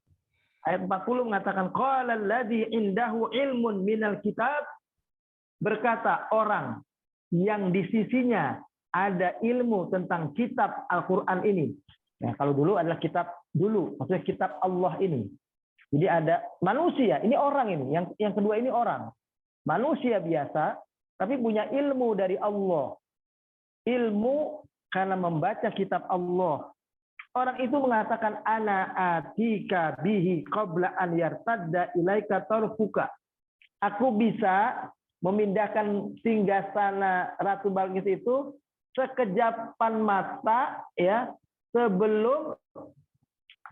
Ayat 40 mengatakan qala allazi indahu ilmun minal kitab, berkata orang yang di sisinya ada ilmu tentang kitab Al-Qur'an ini. Nah, kalau dulu adalah kitab dulu, maksudnya kitab Allah ini. Jadi ada manusia, ini orang ini, yang kedua ini orang. Manusia biasa, tapi punya ilmu dari Allah. Ilmu karena membaca kitab Allah. Orang itu mengatakan ana atika bihi qabla an yartadda ilaika tarfuka. Aku bisa memindahkan singgasana Ratu Balqis itu sekejapan mata ya sebelum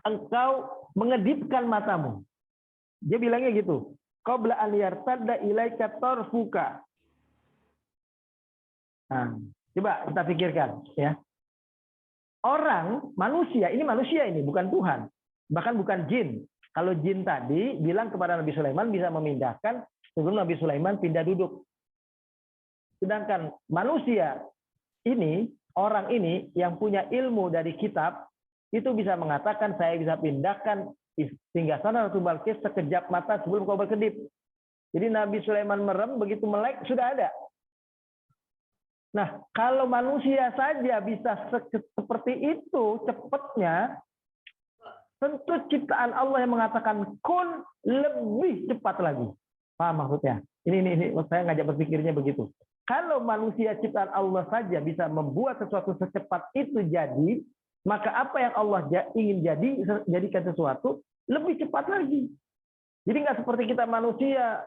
engkau mengedipkan matamu. Dia bilangnya gitu. Qabla an yartadda ilaika tarfuka. Nah, coba kita pikirkan ya. Orang, manusia ini bukan Tuhan, bahkan bukan jin. Kalau jin tadi bilang kepada Nabi Sulaiman bisa memindahkan sebelum Nabi Sulaiman pindah duduk. Sedangkan manusia ini, orang ini yang punya ilmu dari kitab, itu bisa mengatakan saya bisa pindahkan singgasana Ratu Balqis sekejap mata sebelum kau berkedip. Jadi Nabi Sulaiman merem, begitu melek sudah ada. Nah, kalau manusia saja bisa seperti itu cepatnya, tentu ciptaan Allah yang mengatakan kun lebih cepat lagi. Paham maksudnya? Ini saya ngajak berpikirnya begitu. Kalau manusia ciptaan Allah saja bisa membuat sesuatu secepat itu jadi, maka apa yang Allah ingin jadikan sesuatu lebih cepat lagi. Jadi nggak seperti kita manusia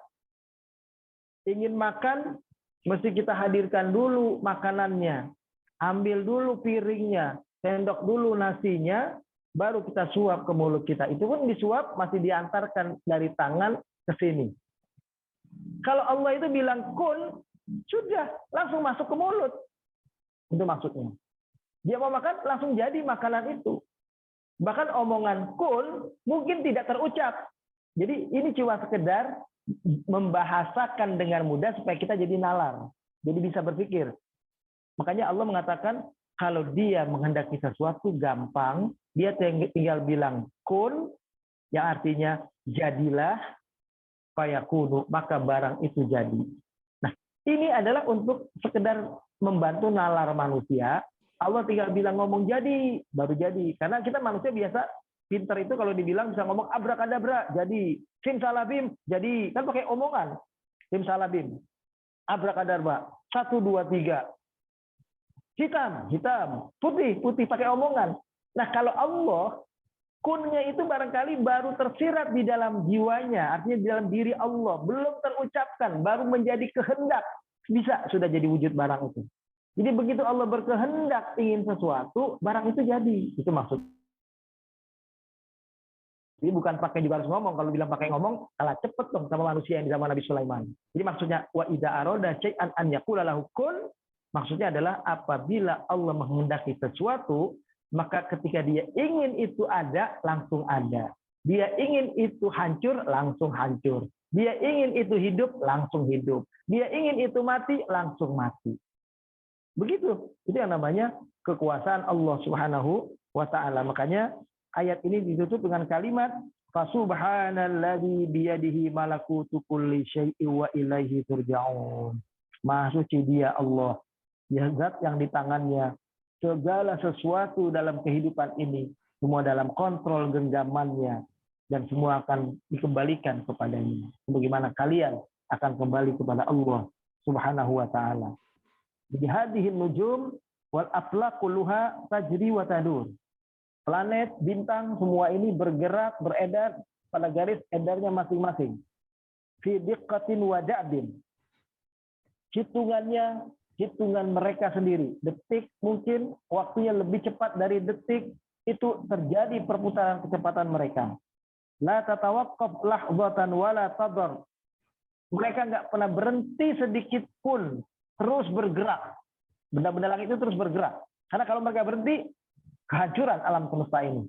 ingin makan, mesti kita hadirkan dulu makanannya, ambil dulu piringnya, sendok dulu nasinya, baru kita suap ke mulut kita. Itu pun disuap masih diantarkan dari tangan ke sini. Kalau Allah itu bilang kun, sudah langsung masuk ke mulut. Itu maksudnya. Dia mau makan, langsung jadi makanan itu. Bahkan omongan kun mungkin tidak terucap. Jadi ini cuma sekedar membahasakan dengan mudah supaya kita jadi nalar, jadi bisa berpikir. Makanya Allah mengatakan kalau dia menghendaki sesuatu gampang, dia tinggal bilang kun, yang artinya jadilah, fayakunu, maka barang itu jadi. Nah, ini adalah untuk sekedar membantu nalar manusia. Allah tinggal bilang ngomong jadi, baru jadi. Karena kita manusia biasa pinter itu kalau dibilang bisa ngomong abrakadabra, jadi. Simsalabim, jadi. Kan pakai omongan. Simsalabim. Abrakadabra. 1, 2, 3. Hitam, hitam. Putih, putih. Pakai omongan. Nah, kalau Allah, kunnya itu barangkali baru tersirat di dalam jiwanya. Artinya di dalam diri Allah. Belum terucapkan. Baru menjadi kehendak. Bisa sudah jadi wujud barang itu. Jadi begitu Allah berkehendak ingin sesuatu, barang itu jadi. Itu maksudnya. Jadi bukan pakai juga harus ngomong. Kalau bilang pakai ngomong, kalah cepet dong sama manusia yang di zaman Nabi Sulaiman. Jadi maksudnya wa idza arada syai'an an yaqula lahu kun, maksudnya adalah apabila Allah menghendaki sesuatu, maka ketika dia ingin itu ada, langsung ada. Dia ingin itu hancur, langsung hancur. Dia ingin itu hidup, langsung hidup. Dia ingin itu mati, langsung mati. Begitu. Itu yang namanya kekuasaan Allah Subhanahu wa taala. Makanya ayat ini ditutup dengan kalimat fasubhanalladzi biyadihi malakutu kulli syai'in wa ilaihi turja'un. Maha suci dia Allah, dia zat yang di tangannya segala sesuatu dalam kehidupan ini semua dalam kontrol genggamannya dan semua akan dikembalikan kepadanya. Bagaimana kalian akan kembali kepada Allah Subhanahu wa taala. Jadi hadhihi nujum wal aflaq kulluha tajri wa tadur. Planet, bintang, semua ini bergerak, beredar pada garis edarnya masing-masing. Fi diqqatin wa da'bin. Hitungan mereka sendiri. Detik mungkin waktunya lebih cepat dari detik, itu terjadi perputaran kecepatan mereka. La tatawaqqaf lahzatan wa la tadar. Mereka nggak pernah berhenti sedikit pun, terus bergerak. Benda-benda langit itu terus bergerak. Karena kalau mereka berhenti, kehancuran alam semesta ini.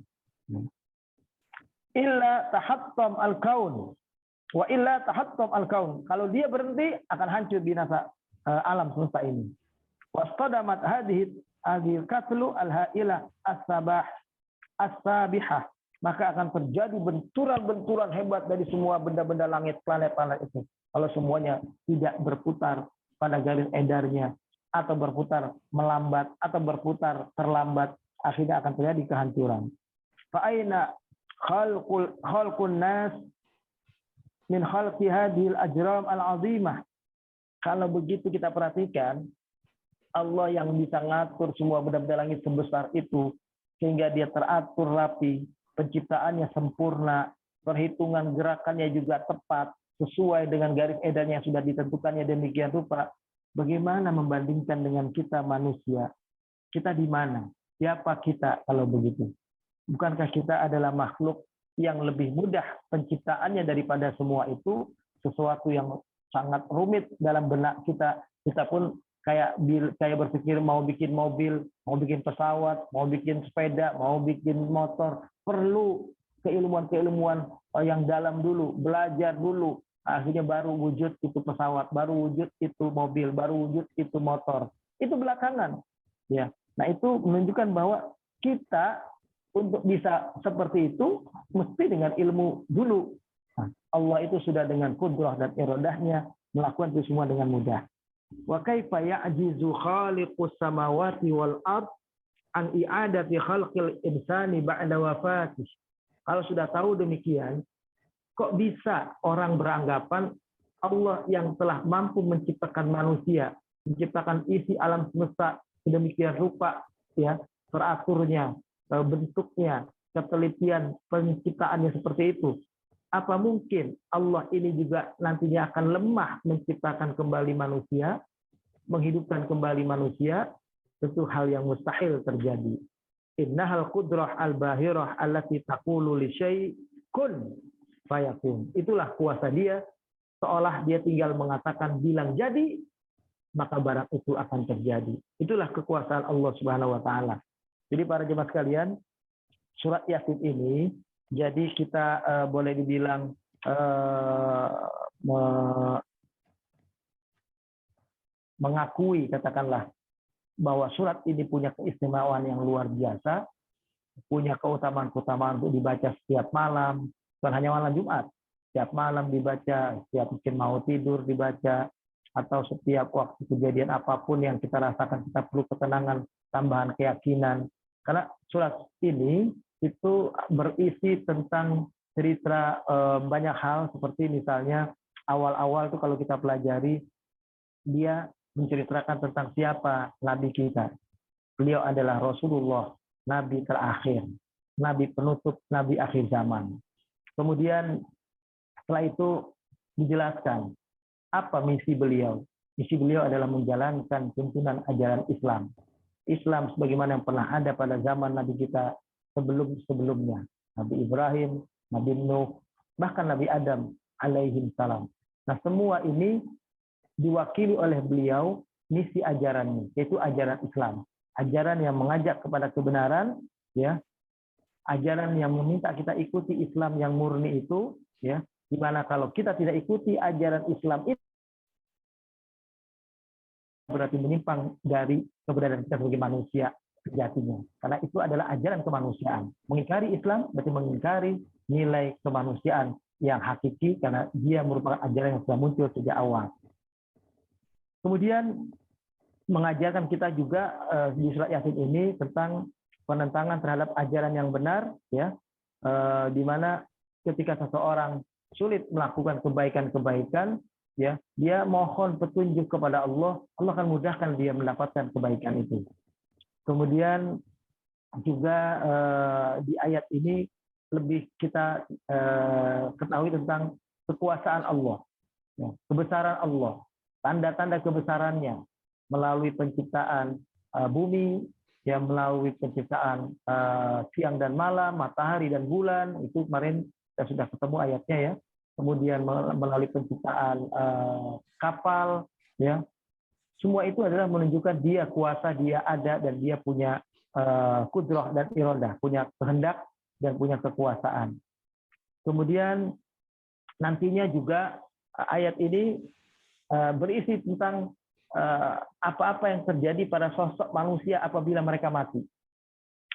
Illa tahattam al-kaun. Wa illa tahattam al-kaun. Kalau dia berhenti, akan hancur binasa alam semesta ini. Wastadamat hadhihi al-katlu al-ha'ila as-sabihah. Maka akan terjadi benturan-benturan hebat dari semua benda-benda langit, planet-planet itu. Kalau semuanya tidak berputar pada garis edarnya, atau berputar melambat, atau berputar terlambat, akhirnya akan terjadi kehancuran. Fa aina khalqun nas min khalqi hadhil ajram al-azimah. Kalau begitu kita perhatikan, Allah yang bisa ngatur semua benda-benda langit sebesar itu, sehingga dia teratur rapi, penciptaannya sempurna, perhitungan gerakannya juga tepat, sesuai dengan garis edarnya yang sudah ditentukannya demikian rupa. Bagaimana membandingkan dengan kita manusia? Kita di mana? Siapa kita kalau begitu? Bukankah kita adalah makhluk yang lebih mudah penciptaannya daripada semua itu? Sesuatu yang sangat rumit dalam benak kita. Kita pun kayak berpikir mau bikin mobil, mau bikin pesawat, mau bikin sepeda, mau bikin motor. Perlu keilmuan-keilmuan yang dalam dulu, belajar dulu. Akhirnya baru wujud itu pesawat, baru wujud itu mobil, baru wujud itu motor. Itu belakangan. Ya. Nah, itu menunjukkan bahwa kita untuk bisa seperti itu mesti dengan ilmu dulu. Nah, Allah itu sudah dengan qudrah dan iradahnya melakukan itu semua dengan mudah. Wa kaifa ya'jizu khaliqus samawati wal ard an i'adati khalqil insani ba'da wafatih. Kalau sudah tahu demikian, kok bisa orang beranggapan Allah yang telah mampu menciptakan manusia, menciptakan isi alam semesta sedemikian rupa, ya, teraturnya, bentuknya, ketelitian penciptaannya seperti itu. Apa mungkin Allah ini juga nantinya akan lemah menciptakan kembali manusia, menghidupkan kembali manusia? Tentu hal yang mustahil terjadi. Innahal qudrah al-bahirah allati taqulu li syai' kun fayakun. Itulah kuasa dia, seolah dia tinggal mengatakan bilang jadi, maka barang itu akan terjadi. Itulah kekuasaan Allah Subhanahu wa taala. Jadi para jemaah sekalian, surat Yasin ini jadi kita boleh dibilang mengakui, katakanlah, bahwa surat ini punya keistimewaan yang luar biasa, punya keutamaan-keutamaan untuk dibaca setiap malam, bukan hanya malam Jumat, setiap malam dibaca, setiap mungkin mau tidur dibaca, atau setiap waktu kejadian apapun yang kita rasakan, kita perlu ketenangan, tambahan keyakinan. Karena surat ini itu berisi tentang cerita banyak hal, seperti misalnya awal-awal itu kalau kita pelajari, dia menceritakan tentang siapa Nabi kita. Beliau adalah Rasulullah, Nabi terakhir, Nabi penutup, Nabi akhir zaman. Kemudian setelah itu dijelaskan apa misi beliau. Misi beliau adalah menjalankan tuntunan ajaran Islam. Islam sebagaimana yang pernah ada pada zaman Nabi kita sebelum-sebelumnya. Nabi Ibrahim, Nabi Nuh, bahkan Nabi Adam alaihi salam. Nah, semua ini diwakili oleh beliau misi ajarannya, yaitu ajaran Islam. Ajaran yang mengajak kepada kebenaran, ya. Ajaran yang meminta kita ikuti Islam yang murni itu, ya. Di mana kalau kita tidak ikuti ajaran Islam itu berarti menyimpang dari keberadaan kita sebagai manusia sejatinya. Karena itu adalah ajaran kemanusiaan. Mengingkari Islam berarti mengingkari nilai kemanusiaan yang hakiki, karena dia merupakan ajaran yang sudah muncul sejak awal. Kemudian mengajarkan kita juga di surat Yasin ini tentang penentangan terhadap ajaran yang benar, ya, di mana ketika seseorang sulit melakukan kebaikan-kebaikan, ya, dia mohon petunjuk kepada Allah, Allah akan mudahkan dia mendapatkan kebaikan itu. Kemudian juga di ayat ini lebih kita ketahui tentang kekuasaan Allah, ya, kebesaran Allah, tanda-tanda kebesarannya melalui penciptaan bumi, ya, melalui penciptaan siang dan malam, matahari dan bulan, itu kemarin kita sudah ketemu ayatnya, ya. Kemudian melalui penciptaan kapal, ya, semua itu adalah menunjukkan dia kuasa, dia ada, dan dia punya qudrah dan iradah, punya kehendak dan punya kekuasaan. Kemudian nantinya juga ayat ini berisi tentang apa-apa yang terjadi pada sosok manusia apabila mereka mati.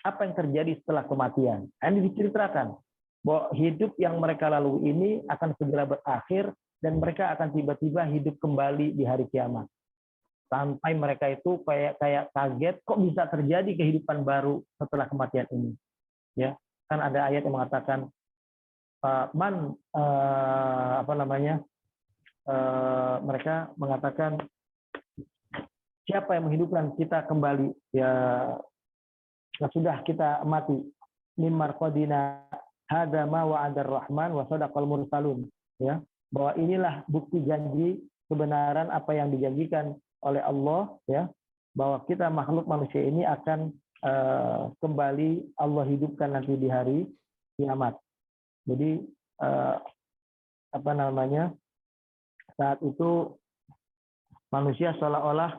Apa yang terjadi setelah kematian? Ini diceritakan bahwa hidup yang mereka lalui ini akan segera berakhir dan mereka akan tiba-tiba hidup kembali di hari kiamat. sampai mereka itu kayak kaget, kok bisa terjadi kehidupan baru setelah kematian ini. Ya, kan ada ayat yang mengatakan mereka mengatakan siapa yang menghidupkan kita kembali, ya sudah kita mati. Mimar qadina hada ma wa'adar rahman wa sadaqal mursalun, ya, bahwa inilah bukti janji kebenaran apa yang dijanjikan oleh Allah, ya, bahwa kita makhluk manusia ini akan kembali Allah hidupkan nanti di hari kiamat. Jadi saat itu manusia seolah-olah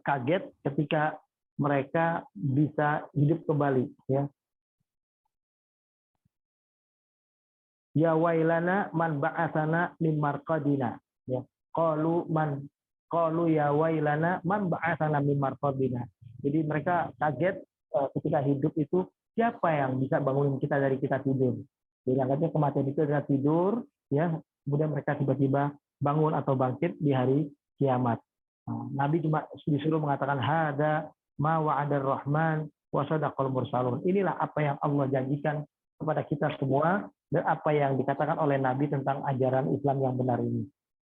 kaget ketika mereka bisa hidup kembali, ya. Ya wailana man ba'atsana min marqadina, ya. Qalu ya wailana man ba'atsana min marqadina. Jadi mereka kaget ketika hidup itu, siapa yang bisa bangunin kita dari kita tidur. Jadi anggapnya kematian itu adalah tidur, ya. Kemudian mereka tiba-tiba bangun atau bangkit di hari kiamat. Nabi cuma disuruh mengatakan hada ma wa'adar rahman wa sadaqal mursalun. Inilah apa yang Allah janjikan kepada kita semua dan apa yang dikatakan oleh Nabi tentang ajaran Islam yang benar ini.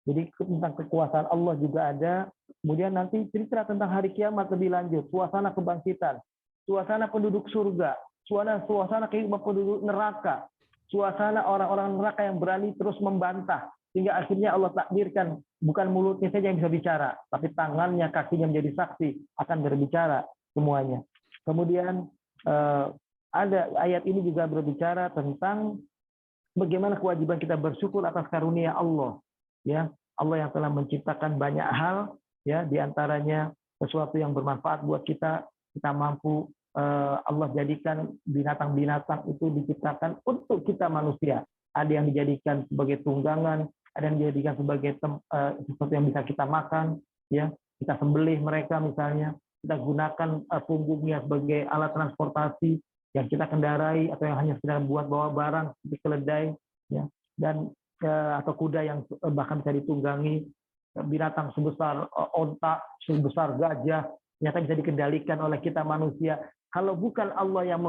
Jadi tentang kekuasaan Allah juga ada. Kemudian nanti cerita tentang hari kiamat lebih lanjut, suasana kebangkitan, suasana penduduk surga, suasana kehidupan penduduk neraka, suasana orang-orang neraka yang berani terus membantah, sehingga akhirnya Allah takdirkan bukan mulutnya saja yang bisa bicara, tapi tangannya, kakinya menjadi saksi akan berbicara semuanya. Kemudian ada ayat ini juga berbicara tentang bagaimana kewajiban kita bersyukur atas karunia Allah, ya. Allah yang telah menciptakan banyak hal, ya, diantaranya sesuatu yang bermanfaat buat kita mampu Allah jadikan binatang-binatang itu diciptakan untuk kita manusia. Ada yang dijadikan sebagai tunggangan, ada yang dijadikan sebagai sesuatu yang bisa kita makan, ya. Kita sembelih mereka misalnya, kita gunakan punggungnya sebagai alat transportasi yang kita kendarai, atau yang hanya sekedar buat bawa barang seperti keledai, ya, dan atau kuda yang bahkan bisa ditunggangi, binatang sebesar onta, sebesar gajah, ternyata bisa dikendalikan oleh kita manusia. Kalau bukan Allah yang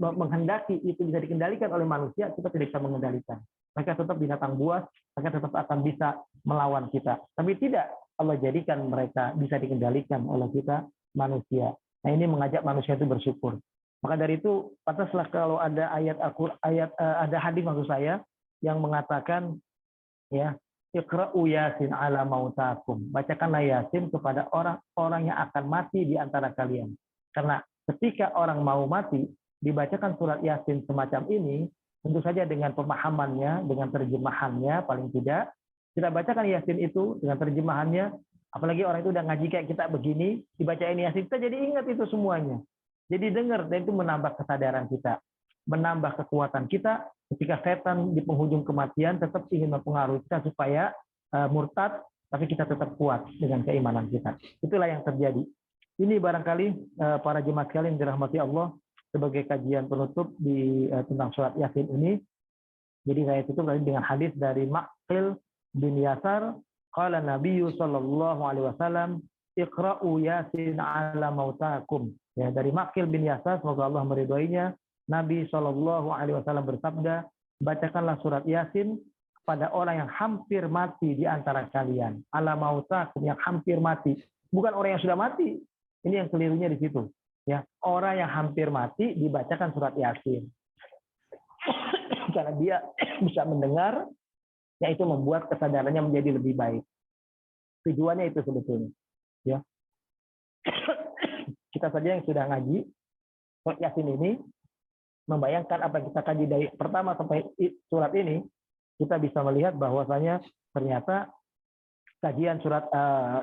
menghendaki itu bisa dikendalikan oleh manusia, kita tidak bisa mengendalikan. Mereka tetap binatang buas, mereka tetap akan bisa melawan kita. Tapi tidak, Allah jadikan mereka bisa dikendalikan oleh kita manusia. Nah, ini mengajak manusia itu bersyukur. Maka dari itu, pantaslah kalau ada ada hadis maksud saya yang mengatakan, ya, Iqra'u Yasin ala mautakum. Bacakanlah Yasin kepada orang-orang yang akan mati di antara kalian. Karena ketika orang mau mati, dibacakan surat Yasin semacam ini, tentu saja dengan pemahamannya, dengan terjemahannya paling tidak, kita bacakan Yasin itu dengan terjemahannya, apalagi orang itu udah ngaji kayak kita begini, dibacain Yasin, kita jadi ingat itu semuanya. Jadi dengar, dan itu menambah kesadaran kita, menambah kekuatan kita ketika setan di penghujung kematian tetap ingin mempengaruhi kita supaya murtad, tapi kita tetap kuat dengan keimanan kita. Itulah yang terjadi. Ini barangkali para jemaat sekalian dirahmati Allah, sebagai kajian penutup tentang surat Yasin ini. Jadi saya tutup dengan hadis dari Maqil bin Yasar, qala Nabiyyu sallallahu alaihi wasallam, Iqra'u Yasin ala mautakum. Ya, dari Maqil bin Yasar, semoga Allah meridhoinya, Nabi sallallahu alaihi wasallam bersabda, bacakanlah surat Yasin pada orang yang hampir mati di antara kalian. Ala mautakum, yang hampir mati. Bukan orang yang sudah mati. Ini yang kelirunya di situ. Ya, orang yang hampir mati dibacakan surat Yasin. Karena dia bisa mendengar, yaitu membuat kesadarannya menjadi lebih baik. Tujuannya itu sebetulnya. Ya. Kita saja yang sudah ngaji surat Yasin ini, membayangkan apa yang kita kaji dari pertama sampai surat ini, kita bisa melihat bahwasanya ternyata kajian surat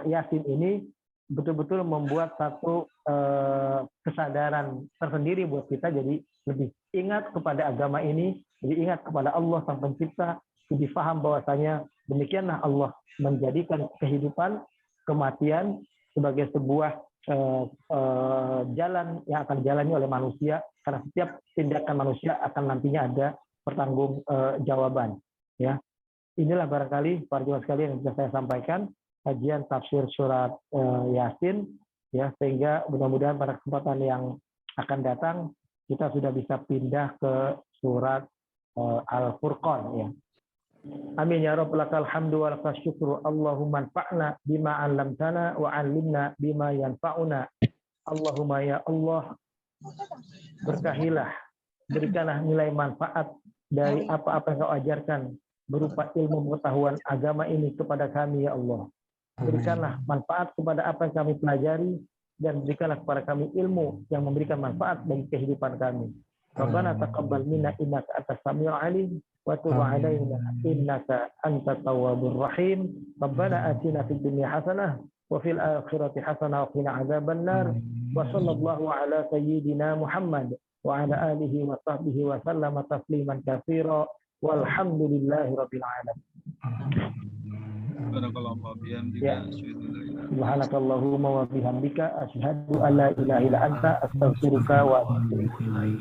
Yasin ini betul-betul membuat satu kesadaran tersendiri buat kita, jadi lebih ingat kepada agama ini, lebih ingat kepada Allah Sang Pencipta, lebih paham bahwasanya demikianlah Allah menjadikan kehidupan, kematian sebagai sebuah jalan yang akan dijalani oleh manusia, karena setiap tindakan manusia akan nantinya ada pertanggung jawaban. Ya, inilah barangkali para jemaah sekalian yang bisa saya sampaikan. kajian tafsir surat Yasin, ya, sehingga mudah-mudahan pada kesempatan yang akan datang kita sudah bisa pindah ke surat Al-Furqan, ya. Amin ya rabbal lakal hamdu wa lakal syukru. Allahumma anfa'na bima 'allamtana wa 'allimna bima yanfa'una. Allahumma ya Allah, berkahilah, berikanlah nilai manfaat dari apa-apa yang Kau ajarkan berupa ilmu pengetahuan agama ini kepada kami ya Allah. Berikanlah manfaat kepada apa yang kami pelajari dan berikanlah kepada kami ilmu yang memberikan manfaat bagi kehidupan kami. Rabbana taqabbal minna innaka antas samiul alim wa tub 'alaina innaka antat tawwabur rahim. Rabbana atina fid dunya hasanah wa fil akhirati hasanah wa qina adzabannar. Wa sallallahu ala sayyidina Muhammad wa ala alihi wa sahbihi wa sallama tasliman katsira walhamdulillahi rabbil alamin. Ya. Subhanakallahumma wa bihamdika asyhadu an la ilaha illa anta astaghfiruka wa atubu ilaik.